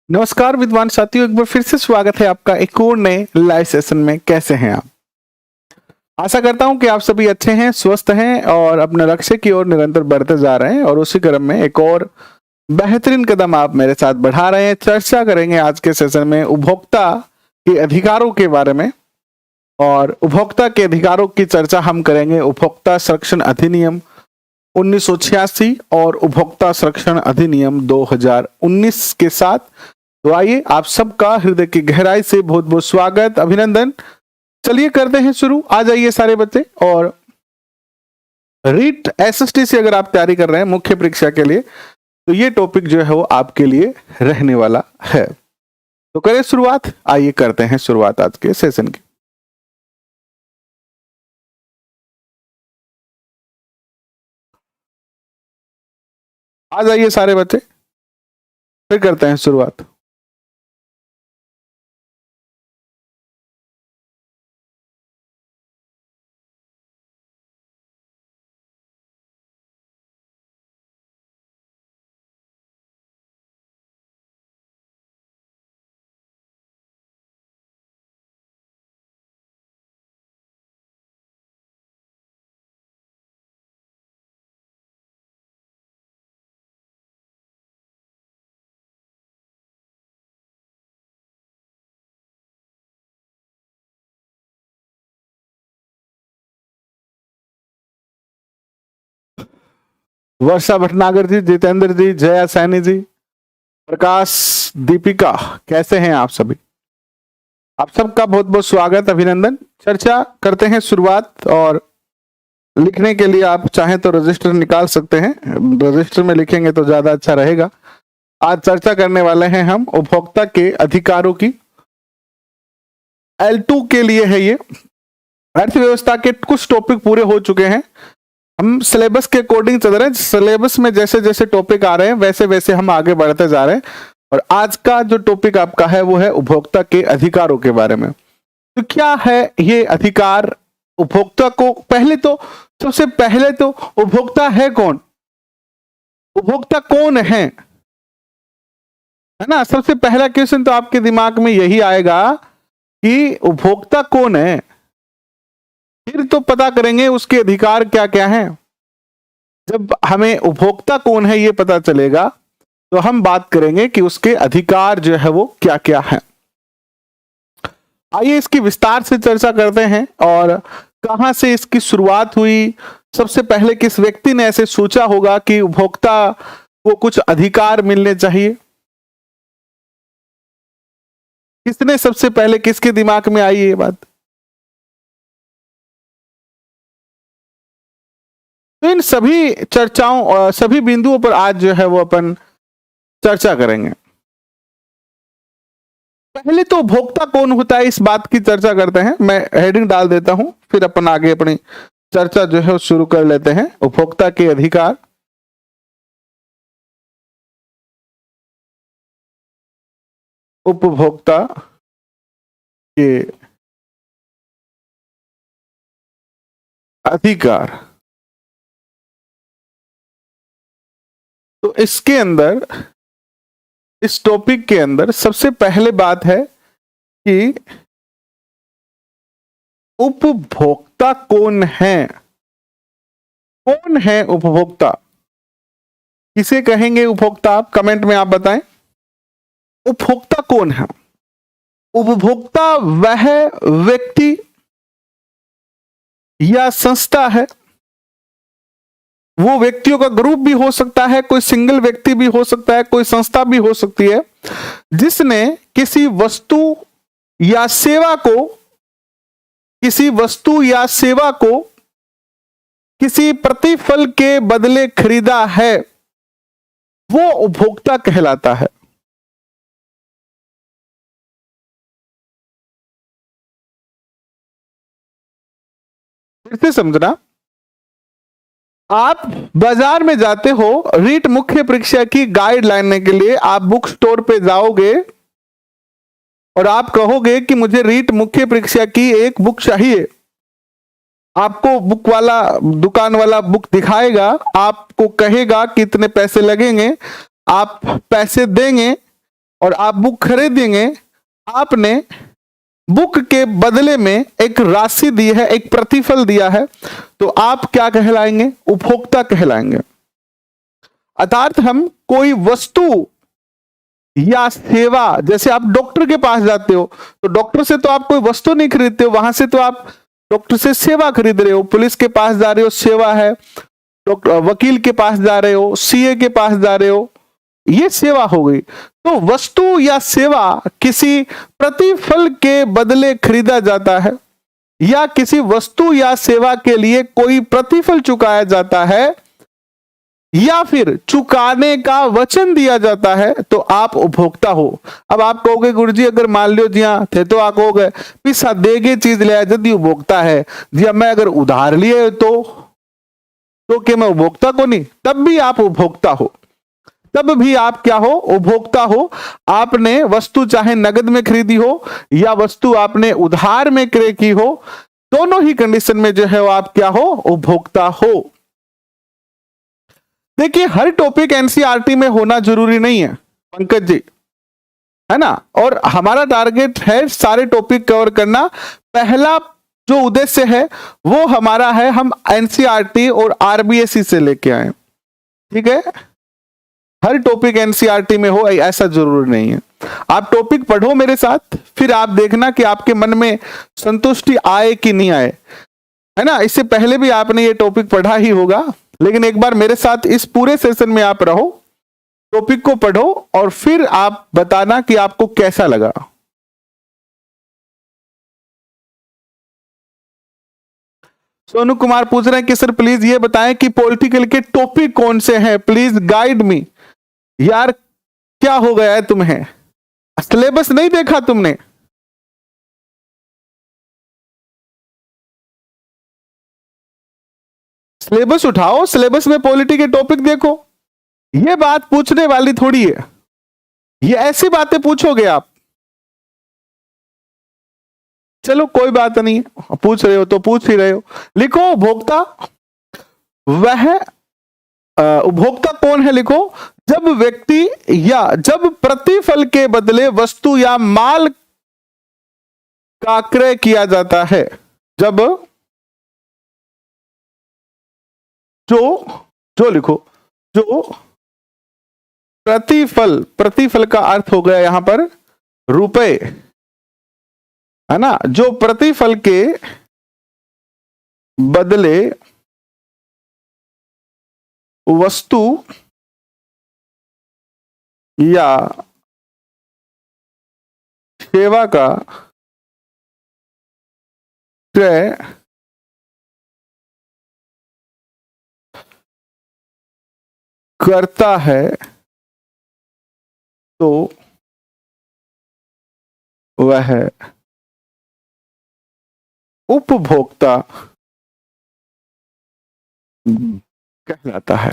नमस्कार विद्वान साथियों, एक बार फिर से स्वागत है आपका एक और नए लाइव सेशन में। कैसे हैं आप? आशा करता हूं कि आप सभी अच्छे हैं, स्वस्थ हैं और अपने लक्ष्य की ओर निरंतर बढ़ते जा रहे हैं। और उसी क्रम में एक और बेहतरीन कदम आप मेरे साथ बढ़ा रहे हैं। चर्चा करेंगे आज के सेशन में उपभोक्ता के अधिकारों के बारे में। और उपभोक्ता के अधिकारों की चर्चा हम करेंगे उपभोक्ता संरक्षण अधिनियम 1986 और उपभोक्ता संरक्षण अधिनियम 2019 के साथ। तो आइए, आप सबका हृदय की गहराई से बहुत बहुत स्वागत, अभिनंदन। चलिए करते हैं शुरू। आ जाइए सारे बच्चे। और रीट एसएसटी से अगर आप तैयारी कर रहे हैं मुख्य परीक्षा के लिए, तो ये टॉपिक जो है वो आपके लिए रहने वाला है। तो करें शुरुआत। आइए करते हैं शुरुआत आज के सेशन की। आ जाइए सारे बच्चे, फिर करते हैं शुरुआत। वर्षा भटनागर जी, जितेंद्र जी, जया सैनी जी, प्रकाश, दीपिका, कैसे हैं आप सभी? आप सबका बहुत बहुत स्वागत, अभिनंदन। चर्चा करते हैं शुरुआत। और लिखने के लिए आप चाहें तो रजिस्टर निकाल सकते हैं, रजिस्टर में लिखेंगे तो ज्यादा अच्छा रहेगा। आज चर्चा करने वाले हैं हम उपभोक्ता के अधिकारों की। L2 के लिए है ये। अर्थव्यवस्था के कुछ टॉपिक पूरे हो चुके हैं। हम सिलेबस के अकॉर्डिंग चल रहे हैं। सिलेबस में जैसे जैसे टॉपिक आ रहे हैं वैसे वैसे हम आगे बढ़ते जा रहे हैं। और आज का जो टॉपिक आपका है वो है उपभोक्ता के अधिकारों के बारे में। तो क्या है ये अधिकार? उपभोक्ता को सबसे पहले तो उपभोक्ता है कौन? उपभोक्ता कौन है ना? सबसे पहला क्वेश्चन तो आपके दिमाग में यही आएगा कि उपभोक्ता कौन है। फिर तो पता करेंगे उसके अधिकार क्या क्या हैं। जब हमें उपभोक्ता कौन है ये पता चलेगा तो हम बात करेंगे कि उसके अधिकार जो है वो क्या क्या है। आइए इसकी विस्तार से चर्चा करते हैं। और कहां से इसकी शुरुआत हुई? सबसे पहले किस व्यक्ति ने ऐसे सोचा होगा कि उपभोक्ता को कुछ अधिकार मिलने चाहिए? किसने सबसे पहले, किसके दिमाग में आई ये बात? तो इन सभी चर्चाओं और सभी बिंदुओं पर आज जो है वो अपन चर्चा करेंगे। पहले तो उपभोक्ता कौन होता है इस बात की चर्चा करते हैं। मैं हेडिंग डाल देता हूं, फिर अपन आगे अपनी चर्चा जो है शुरू कर लेते हैं। उपभोक्ता के अधिकार। उपभोक्ता के अधिकार। तो इसके अंदर, इस टॉपिक के अंदर सबसे पहले बात है कि उपभोक्ता कौन है। कौन है उपभोक्ता? किसे कहेंगे उपभोक्ता? आप कमेंट में आप बताएं। उपभोक्ता कौन है? उपभोक्ता वह व्यक्ति या संस्था है। वो व्यक्तियों का ग्रुप भी हो सकता है, कोई सिंगल व्यक्ति भी हो सकता है, कोई संस्था भी हो सकती है, जिसने किसी वस्तु या सेवा को किसी प्रतिफल के बदले खरीदा है, वो उपभोक्ता कहलाता है। फिर से समझना। आप बाजार में जाते हो, रीट मुख्य परीक्षा की गाइड लाने के लिए आप बुक स्टोर पे जाओगे और आप कहोगे कि मुझे रीट मुख्य परीक्षा की एक बुक चाहिए। आपको बुक वाला, दुकान वाला बुक दिखाएगा, आपको कहेगा कि इतने पैसे लगेंगे, आप पैसे देंगे, और आप बुक खरीदेंगे, आपने बुक के बदले में एक राशि दी है, एक प्रतिफल दिया है, तो आप क्या कहलाएंगे? उपभोक्ता कहलाएंगे। अर्थात हम कोई वस्तु या सेवा, जैसे आप डॉक्टर के पास जाते हो तो डॉक्टर से तो आप कोई वस्तु नहीं खरीदते हो, वहां से तो आप डॉक्टर से सेवा खरीद रहे हो। पुलिस के पास जा रहे हो, सेवा है। डॉक्टर, वकील के पास जा रहे हो, सीए के पास जा रहे हो, ये सेवा हो गई। तो वस्तु या सेवा किसी प्रतिफल के बदले खरीदा जाता है, या किसी वस्तु या सेवा के लिए कोई प्रतिफल चुकाया जाता है, या फिर चुकाने का वचन दिया जाता है, तो आप उपभोक्ता हो। अब आप कहोगे गुरुजी अगर मान लो जी हाँ थे तो आप कहोगे पिसा देगे चीज ले यदि उपभोक्ता है जी, अब मैं अगर उधार लिए तो क्या मैं उपभोक्ता को नहीं? तब भी आप उपभोक्ता हो, तब भी आप क्या हो? उपभोक्ता हो। आपने वस्तु चाहे नगद में खरीदी हो या वस्तु आपने उधार में क्रय की हो, दोनों ही कंडीशन में जो है वो आप क्या हो? उपभोक्ता हो। देखिए हर टॉपिक एनसीईआरटी में होना जरूरी नहीं है पंकज जी, है ना, और हमारा टारगेट है सारे टॉपिक कवर करना। पहला जो उद्देश्य है वो हमारा है हम एनसीईआरटी और आरबीएसई से लेके आए, ठीक है। हर टॉपिक एनसीईआरटी में हो ऐसा जरूरी नहीं है। आप टॉपिक पढ़ो मेरे साथ, फिर आप देखना कि आपके मन में संतुष्टि आए कि नहीं आए, है ना। इससे पहले भी आपने ये टॉपिक पढ़ा ही होगा, लेकिन एक बार मेरे साथ इस पूरे सेशन में आप रहो, टॉपिक को पढ़ो और फिर आप बताना कि आपको कैसा लगा। सोनू कुमार पूछ रहे हैं कि सर प्लीज ये बताएं कि पॉलिटिकल के टॉपिक कौन से हैं, प्लीज गाइड मी। यार क्या हो गया है तुम्हें? सिलेबस नहीं देखा तुमने? सिलेबस उठाओ, सिलेबस में पॉलिटी के टॉपिक देखो। ये बात पूछने वाली थोड़ी है, ये ऐसी बातें पूछोगे आप। चलो कोई बात नहीं, पूछ रहे हो तो पूछ ही रहे हो। लिखो उपभोक्ता, वह उपभोक्ता कौन है? लिखो जब व्यक्ति या जब प्रतिफल के बदले वस्तु या माल का क्रय किया जाता है। जब जो लिखो जो प्रतिफल, प्रतिफल का अर्थ हो गया यहां पर रुपए, है ना। जो प्रतिफल के बदले वस्तु या सेवा का क्रय करता है तो वह उपभोक्ता कहलाता है।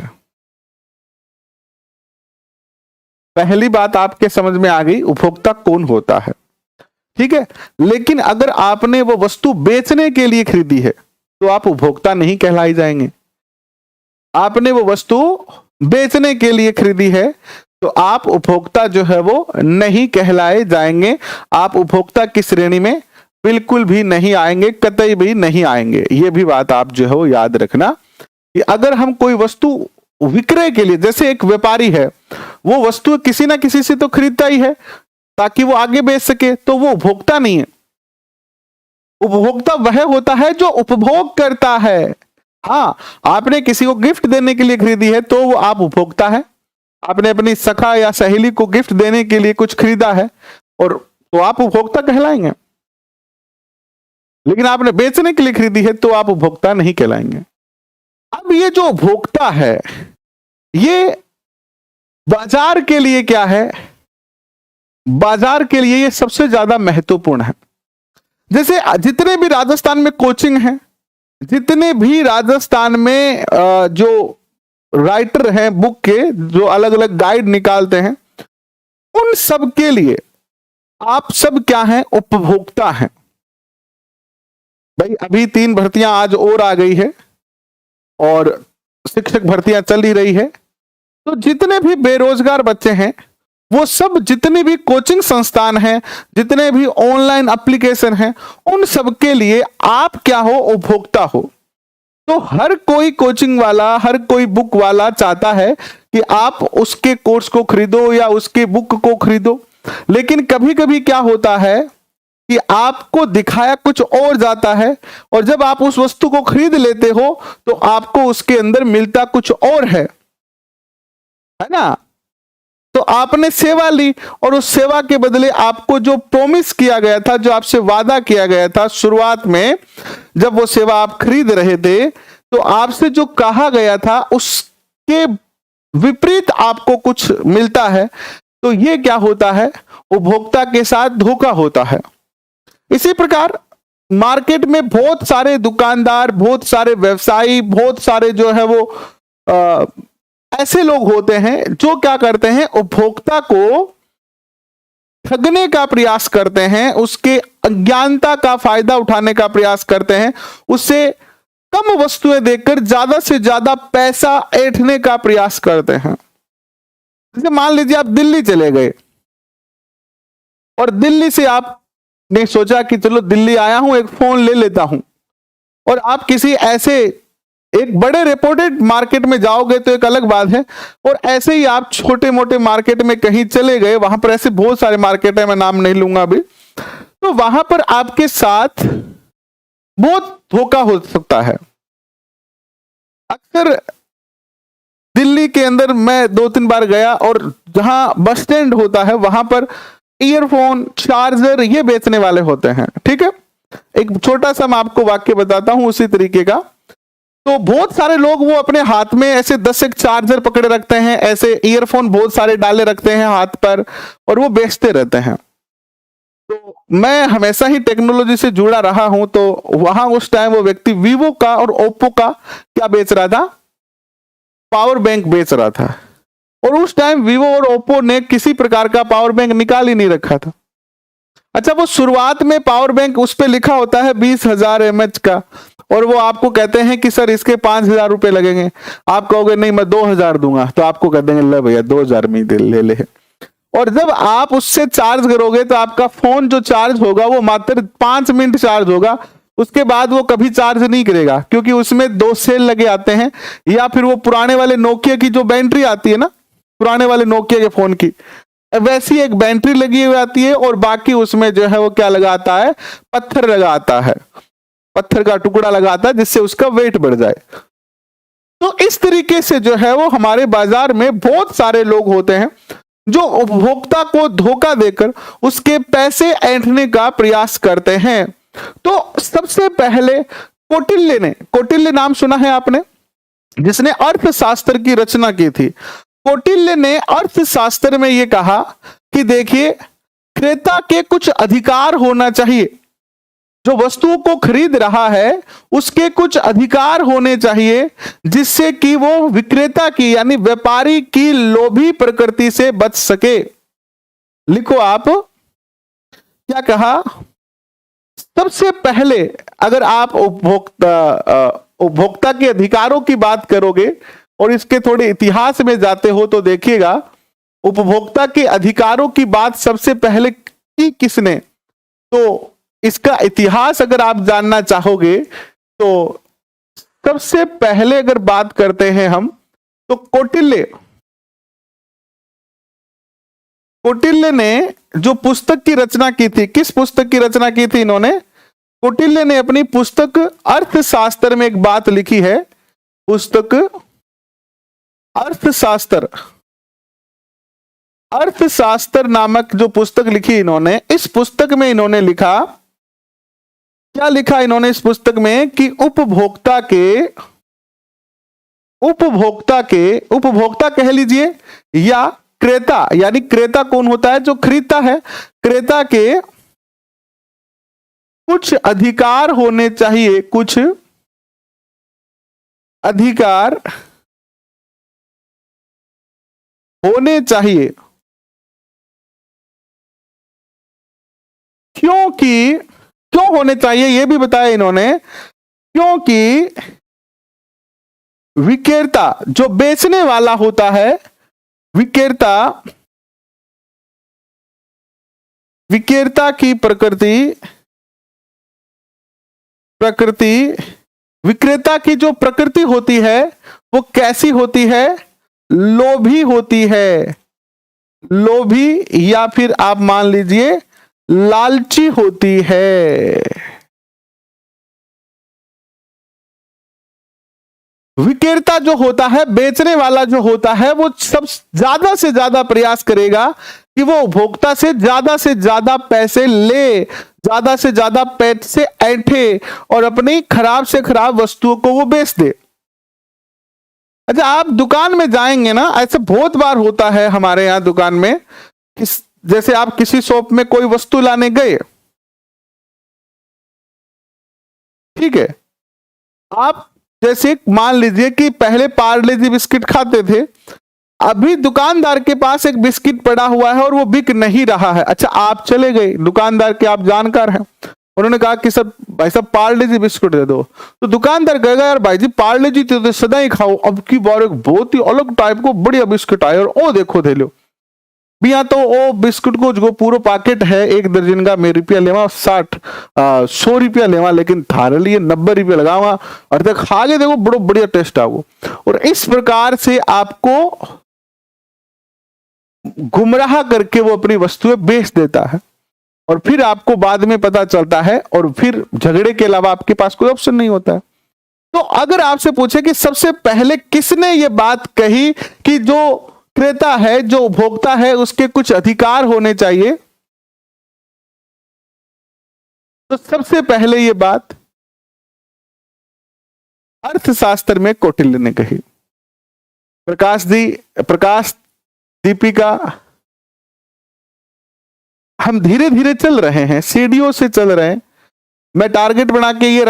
पहली बात आपके समझ में आ गई, उपभोक्ता कौन होता है, ठीक है। लेकिन अगर आपने वो वस्तु बेचने के लिए खरीदी है तो आप उपभोक्ता नहीं कहलाई जाएंगे। आपने वो वस्तु बेचने के लिए खरीदी है तो आप उपभोक्ता जो है वो नहीं कहलाए जाएंगे। आप उपभोक्ता की श्रेणी में बिल्कुल भी नहीं आएंगे, कतई भी नहीं आएंगे। ये भी बात आप जो है वो याद रखना कि अगर हम कोई वस्तु विक्रय के लिए, जैसे एक व्यापारी है वो वस्तु किसी ना किसी से तो खरीदता ही है ताकि वो आगे बेच सके, तो वो उपभोक्ता नहीं है। उपभोक्ता वह होता है जो उपभोग करता है। हाँ, आपने किसी को गिफ्ट देने के लिए खरीदी है तो वो आप उपभोक्ता है। आपने अपनी सखा या सहेली को गिफ्ट देने के लिए कुछ खरीदा है और तो आप उपभोक्ता कहलाएंगे। लेकिन आपने बेचने के लिए खरीदी है तो आप उपभोक्ता नहीं कहलाएंगे। अब ये जो उपभोक्ता है ये बाजार के लिए क्या है? बाजार के लिए ये सबसे ज्यादा महत्वपूर्ण है। जैसे जितने भी राजस्थान में कोचिंग हैं, जितने भी राजस्थान में जो राइटर हैं बुक के, जो अलग अलग गाइड निकालते हैं, उन सब के लिए आप सब क्या हैं? उपभोक्ता हैं। भाई अभी 3 भर्तियां आज और आ गई है और शिक्षक भर्तियां चल ही रही है, तो जितने भी बेरोजगार बच्चे हैं वो सब जितने भी कोचिंग संस्थान हैं, जितने भी ऑनलाइन एप्लीकेशन हैं, उन सब के लिए आप क्या हो, उपभोक्ता हो। तो हर कोई कोचिंग वाला, हर कोई बुक वाला चाहता है कि आप उसके कोर्स को खरीदो या उसके बुक को खरीदो। लेकिन कभी कभी क्या होता है कि आपको दिखाया कुछ और जाता है, और जब आप उस वस्तु को खरीद लेते हो तो आपको उसके अंदर मिलता कुछ और है ना। तो आपने सेवा ली, और उस सेवा के बदले आपको जो प्रॉमिस किया गया था, जो आपसे वादा किया गया था शुरुआत में, जब वो सेवा आप खरीद रहे थे, तो आपसे जो कहा गया था उसके विपरीत आपको कुछ मिलता है। तो ये क्या होता है, उपभोक्ता के साथ धोखा होता है। इसी प्रकार मार्केट में बहुत सारे दुकानदार, बहुत सारे व्यवसायी, बहुत सारे जो है वो ऐसे लोग होते हैं जो क्या करते हैं, उपभोक्ता को ठगने का प्रयास करते हैं, उसके अज्ञानता का फायदा उठाने का प्रयास करते हैं, उससे कम वस्तुएं देकर ज्यादा से ज्यादा पैसा ऐंठने का प्रयास करते हैं। जैसे मान लीजिए आप दिल्ली चले गए, और दिल्ली से आपने सोचा कि चलो दिल्ली आया हूं, एक फोन ले लेता हूं, और आप किसी ऐसे एक बड़े रेपुटेड मार्केट में जाओगे तो एक अलग बात है, और ऐसे ही आप छोटे मोटे मार्केट में कहीं चले गए, वहां पर ऐसे बहुत सारे मार्केट है, मैं नाम नहीं लूंगा अभी, तो वहां पर आपके साथ बहुत धोखा हो सकता है। अक्सर दिल्ली के अंदर मैं 2-3 बार गया, और जहां बस स्टैंड होता है वहां पर ईयरफोन, चार्जर ये बेचने वाले होते हैं। ठीक है, एक छोटा सा मैं आपको वाक्य बताता हूं उसी तरीके का। तो बहुत सारे लोग वो अपने हाथ में ऐसे 10 एक चार्जर पकड़े रखते हैं, ऐसे ईयरफोन बहुत सारे डाले रखते हैं हाथ पर, और वो बेचते रहते हैं। तो मैं हमेशा ही टेक्नोलॉजी से जुड़ा रहा हूं, तो वहां उस टाइम वो व्यक्ति वीवो का और ओप्पो का क्या बेच रहा था, पावर बैंक बेच रहा था। और उस टाइम वीवो और ओप्पो ने किसी प्रकार का पावर बैंक निकाल ही नहीं रखा था। अच्छा, वो शुरुआत में पावर बैंक उस पर लिखा होता है 20,000 mAh का, और वो आपको कहते हैं कि सर इसके 5,000 रुपए लगेंगे। आप कहोगे नहीं मैं 2,000 दूंगा, तो आपको कह देंगे ले भैया 2,000 में ले ले। और जब आप उससे चार्ज करोगे तो आपका फोन जो चार्ज होगा वो मात्र 5 मिनट चार्ज होगा, उसके बाद वो कभी चार्ज नहीं करेगा, क्योंकि उसमें 2 सेल लगे आते हैं, या फिर वो पुराने वाले नोकिया की जो बैटरी आती है ना, पुराने वाले नोकिया के फोन की वैसी एक बैटरी लगी हुई आती है, और बाकी उसमें जो है वो क्या लगाता है, पत्थर लगाता है, पत्थर का टुकड़ा लगाता है, जिससे उसका वेट बढ़ जाए। तो इस तरीके से जो है वो हमारे बाजार में बहुत सारे लोग होते हैं जो उपभोक्ता को धोखा देकर उसके पैसे ऐंठने का प्रयास करते हैं। तो सबसे पहले कौटिल्य नाम सुना है आपने, जिसने अर्थशास्त्र की रचना की थी। कौटिल्य ने अर्थशास्त्र में यह कहा कि देखिए, क्रेता के कुछ अधिकार होना चाहिए, जो वस्तुओं को खरीद रहा है उसके कुछ अधिकार होने चाहिए, जिससे कि वो विक्रेता की यानी व्यापारी की लोभी प्रकृति से बच सके। लिखो आप क्या कहा। सबसे पहले अगर आप उपभोक्ता के अधिकारों की बात करोगे और इसके थोड़े इतिहास में जाते हो तो देखिएगा, उपभोक्ता के अधिकारों की बात सबसे पहले की किसने, तो इसका इतिहास अगर आप जानना चाहोगे तो सबसे पहले अगर बात करते हैं हम, तो कौटिल्य ने जो पुस्तक की रचना की थी, किस पुस्तक की रचना की थी इन्होंने, कौटिल्य ने अपनी पुस्तक अर्थशास्त्र में एक बात लिखी है। पुस्तक अर्थशास्त्र नामक जो पुस्तक लिखी इन्होंने, इस पुस्तक में इन्होंने लिखा, क्या लिखा इन्होंने इस पुस्तक में कि उपभोक्ता कह लीजिए या क्रेता, यानी क्रेता कौन होता है, जो खरीदता है, क्रेता के कुछ अधिकार होने चाहिए, कुछ अधिकार होने चाहिए, क्यों होने चाहिए यह भी बताया इन्होंने, क्योंकि विक्रेता जो बेचने वाला होता है, विक्रेता विक्रेता की विक्रेता की जो प्रकृति होती है वो कैसी होती है? लोभी होती है। लोभी या फिर आप मान लीजिए लालची होती है। विक्रेता जो होता है, बेचने वाला जो होता है, वो सब ज्यादा से ज्यादा प्रयास करेगा कि वो उपभोक्ता से ज्यादा पैसे ले, ज्यादा से ज्यादा पैसे ऐंठे और अपनी खराब से खराब वस्तुओं को वो बेच दे। अच्छा, आप दुकान में जाएंगे ना, ऐसे बहुत बार होता है हमारे यहां दुकान में, जैसे आप किसी शॉप में कोई वस्तु लाने गए, ठीक है, आप जैसे मान लीजिए कि पहले पार्ले जी बिस्किट खाते थे, अभी दुकानदार के पास एक बिस्किट पड़ा हुआ है और वो बिक नहीं रहा है। अच्छा, आप चले गए, दुकानदार के आप जानकार हैं, उन्होंने कहा कि सब भाई साहब पार्ले जी बिस्कुट दे दो, तो दुकानदार कहेगा यार भाई जी पार्ले जी तो सदा ही खाओ, अब की बार एक बहुत ही अलग टाइप को बढ़िया बिस्कुट आए और ओ देखो दे लो भैया, तो ओ बिस्कुट को जो पूरा पैकेट है 1 दर्जन का, मैं रुपया लेवा 100 रुपया लेवा, लेकिन थारे लिए 90 रुपया लगावा और देख आगे देखो बड़ो बढ़िया टेस्ट आओ। और इस प्रकार से आपको गुमराह करके वो अपनी वस्तुएं बेच देता है और फिर आपको बाद में पता चलता है और फिर झगड़े के अलावा आपके पास कोई ऑप्शन नहीं होता है। तो अगर आपसे पूछे कि सबसे पहले किसने ये बात कही कि जो क्रेता है, जो उपभोक्ता है, उसके कुछ अधिकार होने चाहिए, तो सबसे पहले ये बात अर्थशास्त्र में कौटिल्य ने कही। प्रकाश दीपिका, हम धीरे धीरे चल रहे हैं, सीढ़ियों से चल रहे हैं। मैं टारगेट बना के ये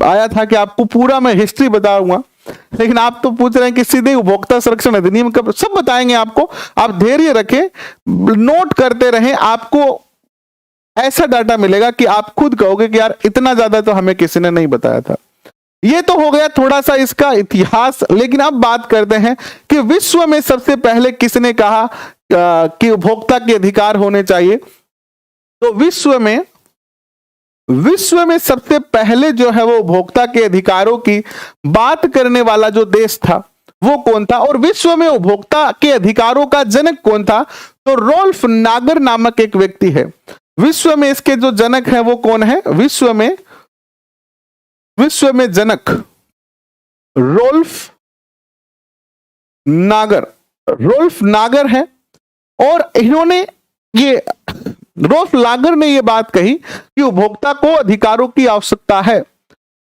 आया था कि आपको पूरा मैं हिस्ट्री बताऊंगा, लेकिन आप तो पूछ रहे हैं कि सीधे उपभोक्ता संरक्षण अधिनियम कब, सब बताएंगे आपको। आप धैर्य रखें, नोट करते रहें, आपको ऐसा डाटा मिलेगा कि आप खुद कहोगे कि यार इतना ज्यादा तो हमें किसी ने नहीं बताया था। ये तो हो गया थोड़ा सा इसका इतिहास, लेकिन अब बात करते हैं कि विश्व में सबसे पहले किसने कहा कि उपभोक्ता के अधिकार होने चाहिए। तो विश्व में सबसे पहले जो है वो उपभोक्ता के अधिकारों की बात करने वाला जो देश था वो कौन था, और विश्व में उपभोक्ता के अधिकारों का जनक कौन था? तो रोल्फ नागर नामक एक व्यक्ति है। विश्व में इसके जो जनक है वो कौन है? विश्व में जनक रोल्फ नागर है। और इन्होंने रोल्फ नागर ने यह बात कही कि उपभोक्ता को अधिकारों की आवश्यकता है।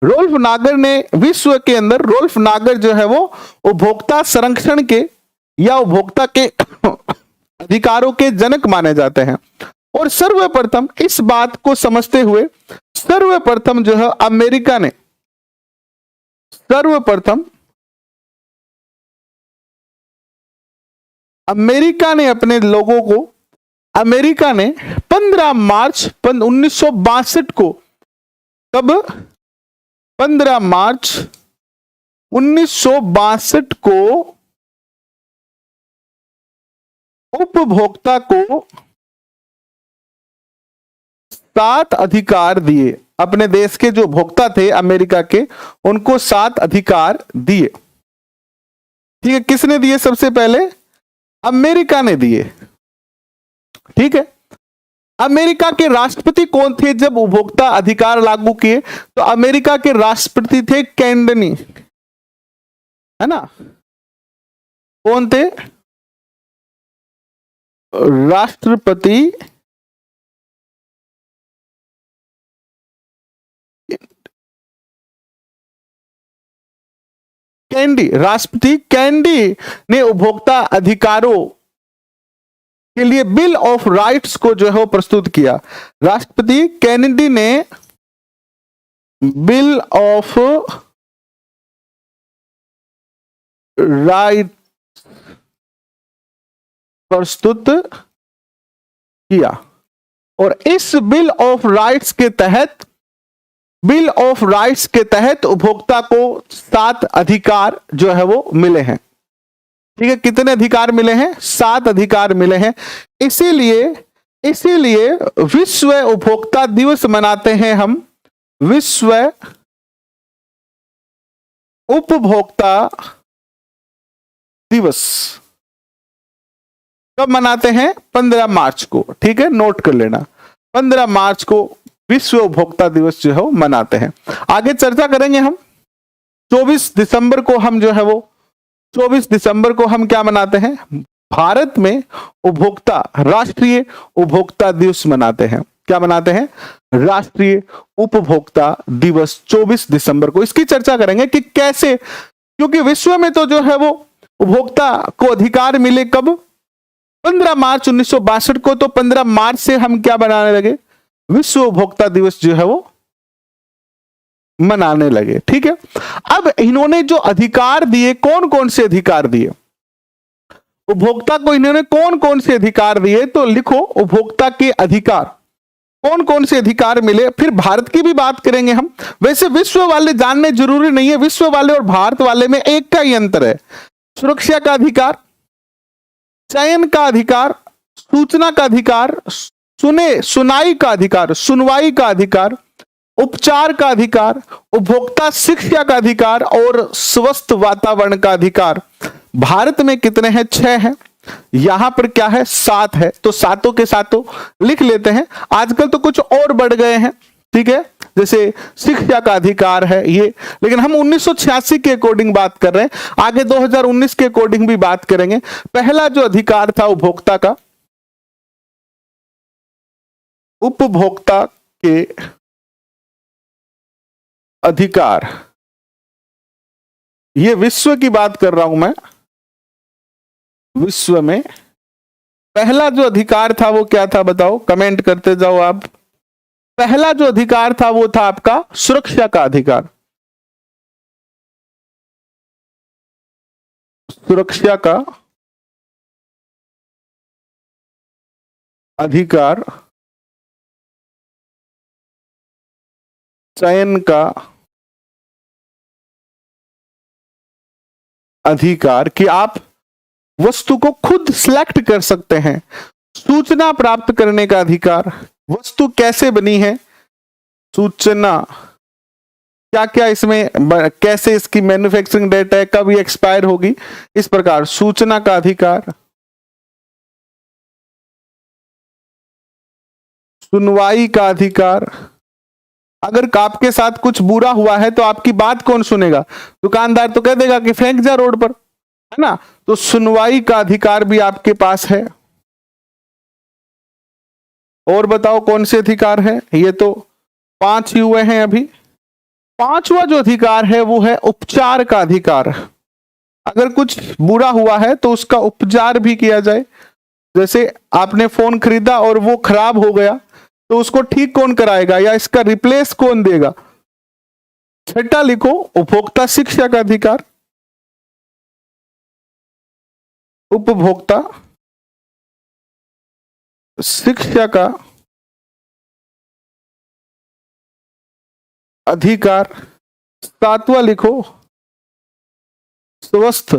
रोल्फ नागर ने विश्व के अंदर, रोल्फ नागर जो है वो उपभोक्ता संरक्षण के या उपभोक्ता के अधिकारों के जनक माने जाते हैं। और सर्वप्रथम इस बात को समझते हुए सर्वप्रथम जो है अमेरिका ने अपने लोगों को, अमेरिका ने 15 मार्च 1962 को, कब? 15 मार्च 1962 को उपभोक्ता को 7 अधिकार दिए। अपने देश के जो उपभोक्ता थे अमेरिका के, उनको 7 अधिकार दिए। ठीक है, किसने दिए? सबसे पहले अमेरिका ने दिए। ठीक है, अमेरिका के राष्ट्रपति कौन थे जब उपभोक्ता अधिकार लागू किए? तो अमेरिका के राष्ट्रपति थे कैंडनी, है ना? कौन थे राष्ट्रपति? राष्ट्रपति कैंडी ने उपभोक्ता अधिकारों के लिए बिल ऑफ राइट्स को जो है वो प्रस्तुत किया। राष्ट्रपति कैनेडी ने बिल ऑफ राइट्स प्रस्तुत किया और इस बिल ऑफ राइट्स के तहत उपभोक्ता को 7 अधिकार जो है वो मिले हैं। ठीक है, कितने अधिकार मिले हैं? 7 अधिकार मिले हैं। इसीलिए इसीलिए विश्व उपभोक्ता दिवस मनाते हैं हम। विश्व उपभोक्ता दिवस कब मनाते हैं? 15 मार्च को। ठीक है, नोट कर लेना, 15 मार्च को विश्व उपभोक्ता दिवस जो है वो मनाते हैं। आगे चर्चा करेंगे हम। 24 दिसंबर को हम जो है वो 24 दिसंबर को हम क्या मनाते हैं? भारत में उपभोक्ता राष्ट्रीय उपभोक्ता दिवस मनाते हैं। क्या मनाते हैं? राष्ट्रीय उपभोक्ता दिवस 24 दिसंबर को। इसकी चर्चा करेंगे कि कैसे, क्योंकि विश्व में तो जो है वो उपभोक्ता को अधिकार मिले कब? 15 मार्च 1962 को। तो 15 मार्च से हम क्या बनाने लगे? विश्व उपभोक्ता दिवस जो है वो मनाने लगे। ठीक है, अब इन्होंने जो अधिकार दिए, कौन कौन से अधिकार दिए उपभोक्ता को? इन्होंने कौन कौन से अधिकार दिए? तो लिखो, उपभोक्ता के अधिकार, कौन कौन से अधिकार मिले। फिर भारत की भी बात करेंगे हम। वैसे विश्व वाले जानने जरूरी नहीं है, विश्व वाले और भारत वाले में एक का ही अंतर है। सुरक्षा का अधिकार, चयन का अधिकार, सूचना का अधिकार, सुनाई का अधिकार, सुनवाई का अधिकार, उपचार का अधिकार, उपभोक्ता शिक्षा का अधिकार और स्वस्थ वातावरण का अधिकार। भारत में कितने हैं? 6 हैं। यहां पर क्या है? 7 है। तो सातों के सातों लिख लेते हैं। आजकल तो कुछ और बढ़ गए हैं। ठीक है, जैसे शिक्षा का अधिकार है ये, लेकिन हम 1986 के अकॉर्डिंग बात कर रहे हैं। आगे 2019 के अकॉर्डिंग भी बात करेंगे। पहला जो अधिकार था उपभोक्ता का, उपभोक्ता के अधिकार, ये विश्व की बात कर रहा हूं मैं। विश्व में पहला जो अधिकार था वो क्या था? बताओ, कमेंट करते जाओ आप। पहला जो अधिकार था वो था आपका सुरक्षा का अधिकार। सुरक्षा का अधिकार, चयन का अधिकार कि आप वस्तु को खुद सिलेक्ट कर सकते हैं। सूचना प्राप्त करने का अधिकार, वस्तु कैसे बनी है, सूचना, क्या क्या इसमें, कैसे इसकी मैन्युफैक्चरिंग डेट है, कब ये एक्सपायर होगी, इस प्रकार सूचना का अधिकार। सुनवाई का अधिकार, अगर आपके साथ कुछ बुरा हुआ है तो आपकी बात कौन सुनेगा? दुकानदार तो कह देगा कि फेंक जा रोड पर, है ना। तो सुनवाई का अधिकार भी आपके पास है। और बताओ कौन से अधिकार है? ये तो 5 ही हुए हैं अभी। 5वां जो अधिकार है वो है उपचार का अधिकार। अगर कुछ बुरा हुआ है तो उसका उपचार भी किया जाए। जैसे आपने फोन खरीदा और वो खराब हो गया, तो उसको ठीक कौन कराएगा या इसका रिप्लेस कौन देगा? 6 लिखो, उपभोक्ता शिक्षा का अधिकार। उपभोक्ता शिक्षा का अधिकार। 7वां लिखो, स्वस्थ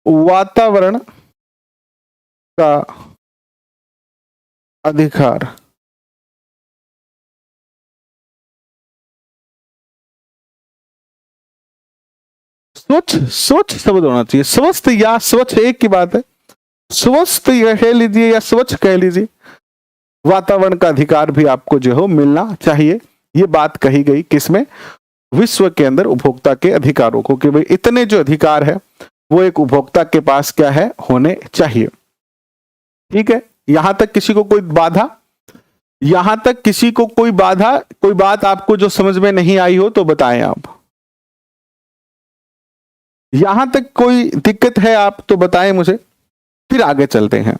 वातावरण का अधिकार। स्वच्छ शब्द होना चाहिए। स्वस्थ या स्वच्छ एक की बात है। स्वस्थ कह लीजिए या स्वच्छ कह लीजिए, वातावरण का अधिकार भी आपको जो हो मिलना चाहिए। ये बात कही गई किसमें? विश्व के अंदर उपभोक्ता के अधिकारों को, कि भाई इतने जो अधिकार है वो एक उपभोक्ता के पास क्या है, होने चाहिए। ठीक है, यहां तक किसी को कोई बाधा, यहां तक किसी को कोई बाधा, कोई बात आपको जो समझ में नहीं आई हो तो बताएं आप। यहां तक कोई दिक्कत है आप तो बताएं मुझे, फिर आगे चलते हैं।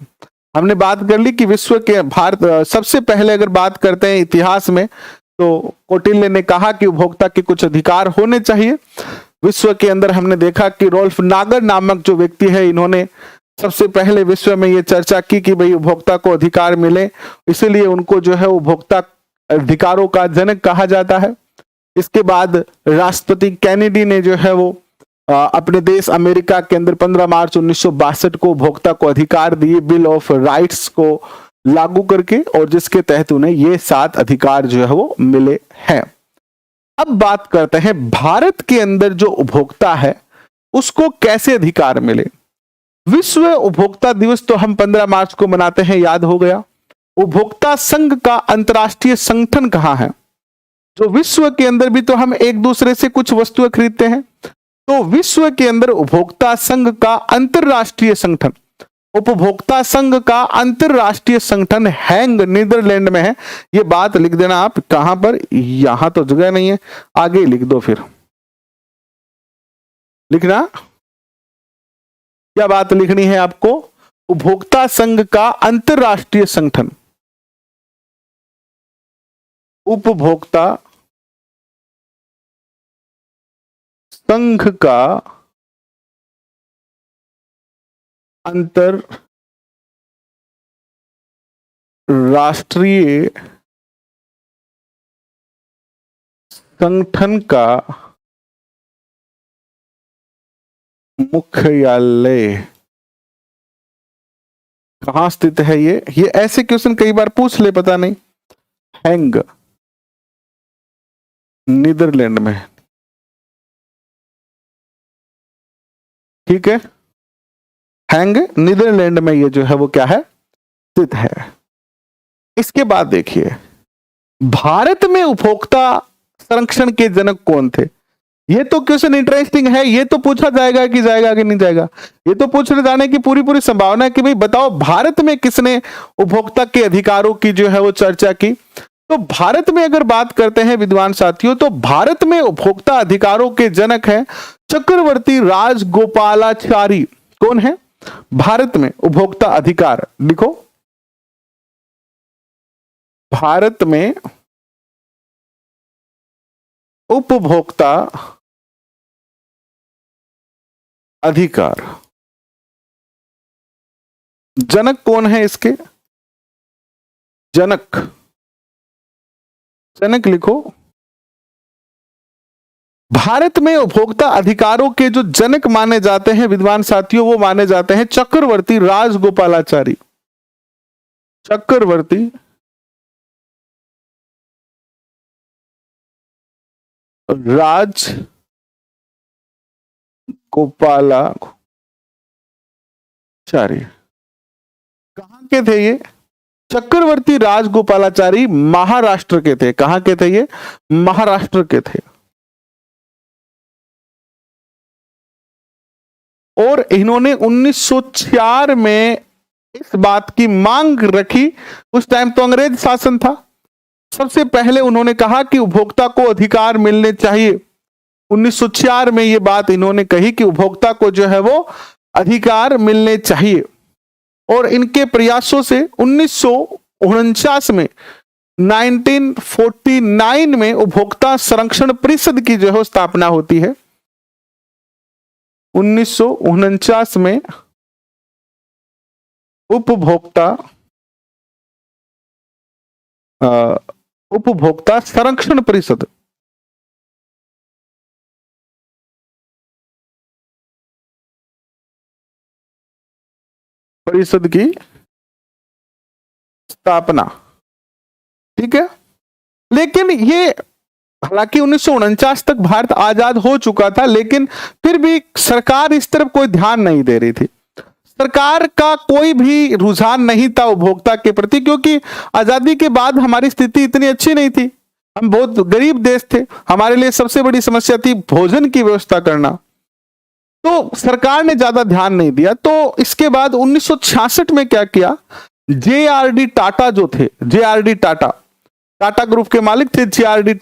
हमने बात कर ली कि विश्व के भारत, सबसे पहले अगर बात करते हैं इतिहास में, तो कौटिल्य ने कहा कि उपभोक्ता के कुछ अधिकार होने चाहिए। विश्व के अंदर हमने देखा कि रोल्फ नागर नामक जो व्यक्ति है, इन्होंने सबसे पहले विश्व में ये चर्चा की कि भाई उपभोक्ता को अधिकार मिले, इसीलिए उनको जो है उपभोक्ता अधिकारों का जनक कहा जाता है। इसके बाद राष्ट्रपति कैनेडी ने जो है वो अपने देश अमेरिका के अंदर 15 मार्च 1962 को उपभोक्ता को अधिकार दिए बिल ऑफ राइट्स को लागू करके, और जिसके तहत उन्हें ये 7 अधिकार जो है वो मिले हैं। अब बात करते हैं भारत के अंदर जो उपभोक्ता है उसको कैसे अधिकार मिले। विश्व उपभोक्ता दिवस तो हम 15 मार्च को मनाते हैं, याद हो गया। उपभोक्ता संघ का अंतरराष्ट्रीय संगठन कहां है? जो विश्व के अंदर भी तो हम एक दूसरे से कुछ वस्तुएं खरीदते हैं, तो विश्व के अंदर उपभोक्ता संघ का अंतरराष्ट्रीय संगठन, उपभोक्ता संघ का अंतरराष्ट्रीय संगठन हैंग नीदरलैंड में है। ये बात लिख देना आप, कहां पर, यहां तो जगह नहीं है, आगे लिख दो, फिर लिखना क्या बात लिखनी है आपको। उपभोक्ता संघ का अंतरराष्ट्रीय संगठन, उपभोक्ता संघ का अंतरराष्ट्रीय संगठन का मुख्यालय कहां स्थित है? ये ऐसे क्वेश्चन कई बार पूछ ले, पता नहीं। हैंग नीदरलैंड में, ठीक है, हैंग नीदरलैंड में ये जो है वो क्या है, स्थित है। इसके बाद देखिए भारत में उपभोक्ता संरक्षण के जनक कौन थे? ये तो क्वेश्चन इंटरेस्टिंग है, ये तो पूछा जाएगा कि जाएगा कि नहीं जाएगा, ये तो पूछने जाने की पूरी संभावना है कि भाई बताओ भारत में किसने उपभोक्ता के अधिकारों की जो है वो चर्चा की। तो भारत में अगर बात करते हैं विद्वान साथियों, तो भारत में उपभोक्ता अधिकारों के जनक हैं चक्रवर्ती राजगोपालाचारी। कौन है भारत में उपभोक्ता अधिकार? लिखो, भारत में उपभोक्ता अधिकार जनक कौन है इसके? जनक, जनक लिखो। भारत में उपभोक्ता अधिकारों के जो जनक माने जाते हैं विद्वान साथियों, वो माने जाते हैं चक्रवर्ती राजगोपालाचारी। चक्रवर्ती राजगोपालाचारी कहां के थे ये? चक्रवर्ती राजगोपालाचारी महाराष्ट्र के थे। कहां के थे ये? महाराष्ट्र के थे। और इन्होंने 1904 में इस बात की मांग रखी, उस टाइम तो अंग्रेज शासन था। सबसे पहले उन्होंने कहा कि उपभोक्ता को अधिकार मिलने चाहिए। 1904 में ये बात इन्होंने कही कि उपभोक्ता को जो है वो अधिकार मिलने चाहिए, और इनके प्रयासों से 1949 में 1949 में उपभोक्ता संरक्षण परिषद की जो है स्थापना होती है। 1949 में उपभोक्ता संरक्षण परिषद की स्थापना, ठीक है। लेकिन ये हालांकि 1949 तक भारत आजाद हो चुका था, लेकिन फिर भी सरकार इस तरफ कोई ध्यान नहीं दे रही थी। सरकार का कोई भी रुझान नहीं था उपभोक्ता के प्रति, क्योंकि आजादी के बाद हमारी स्थिति इतनी अच्छी नहीं थी। हम बहुत गरीब देश थे, हमारे लिए सबसे बड़ी समस्या थी भोजन की व्यवस्था करना, तो सरकार ने ज्यादा ध्यान नहीं दिया। तो इसके बाद 1966 में क्या किया, JRD टाटा जो थे, JRD टाटा ग्रुप के मालिक थे JRD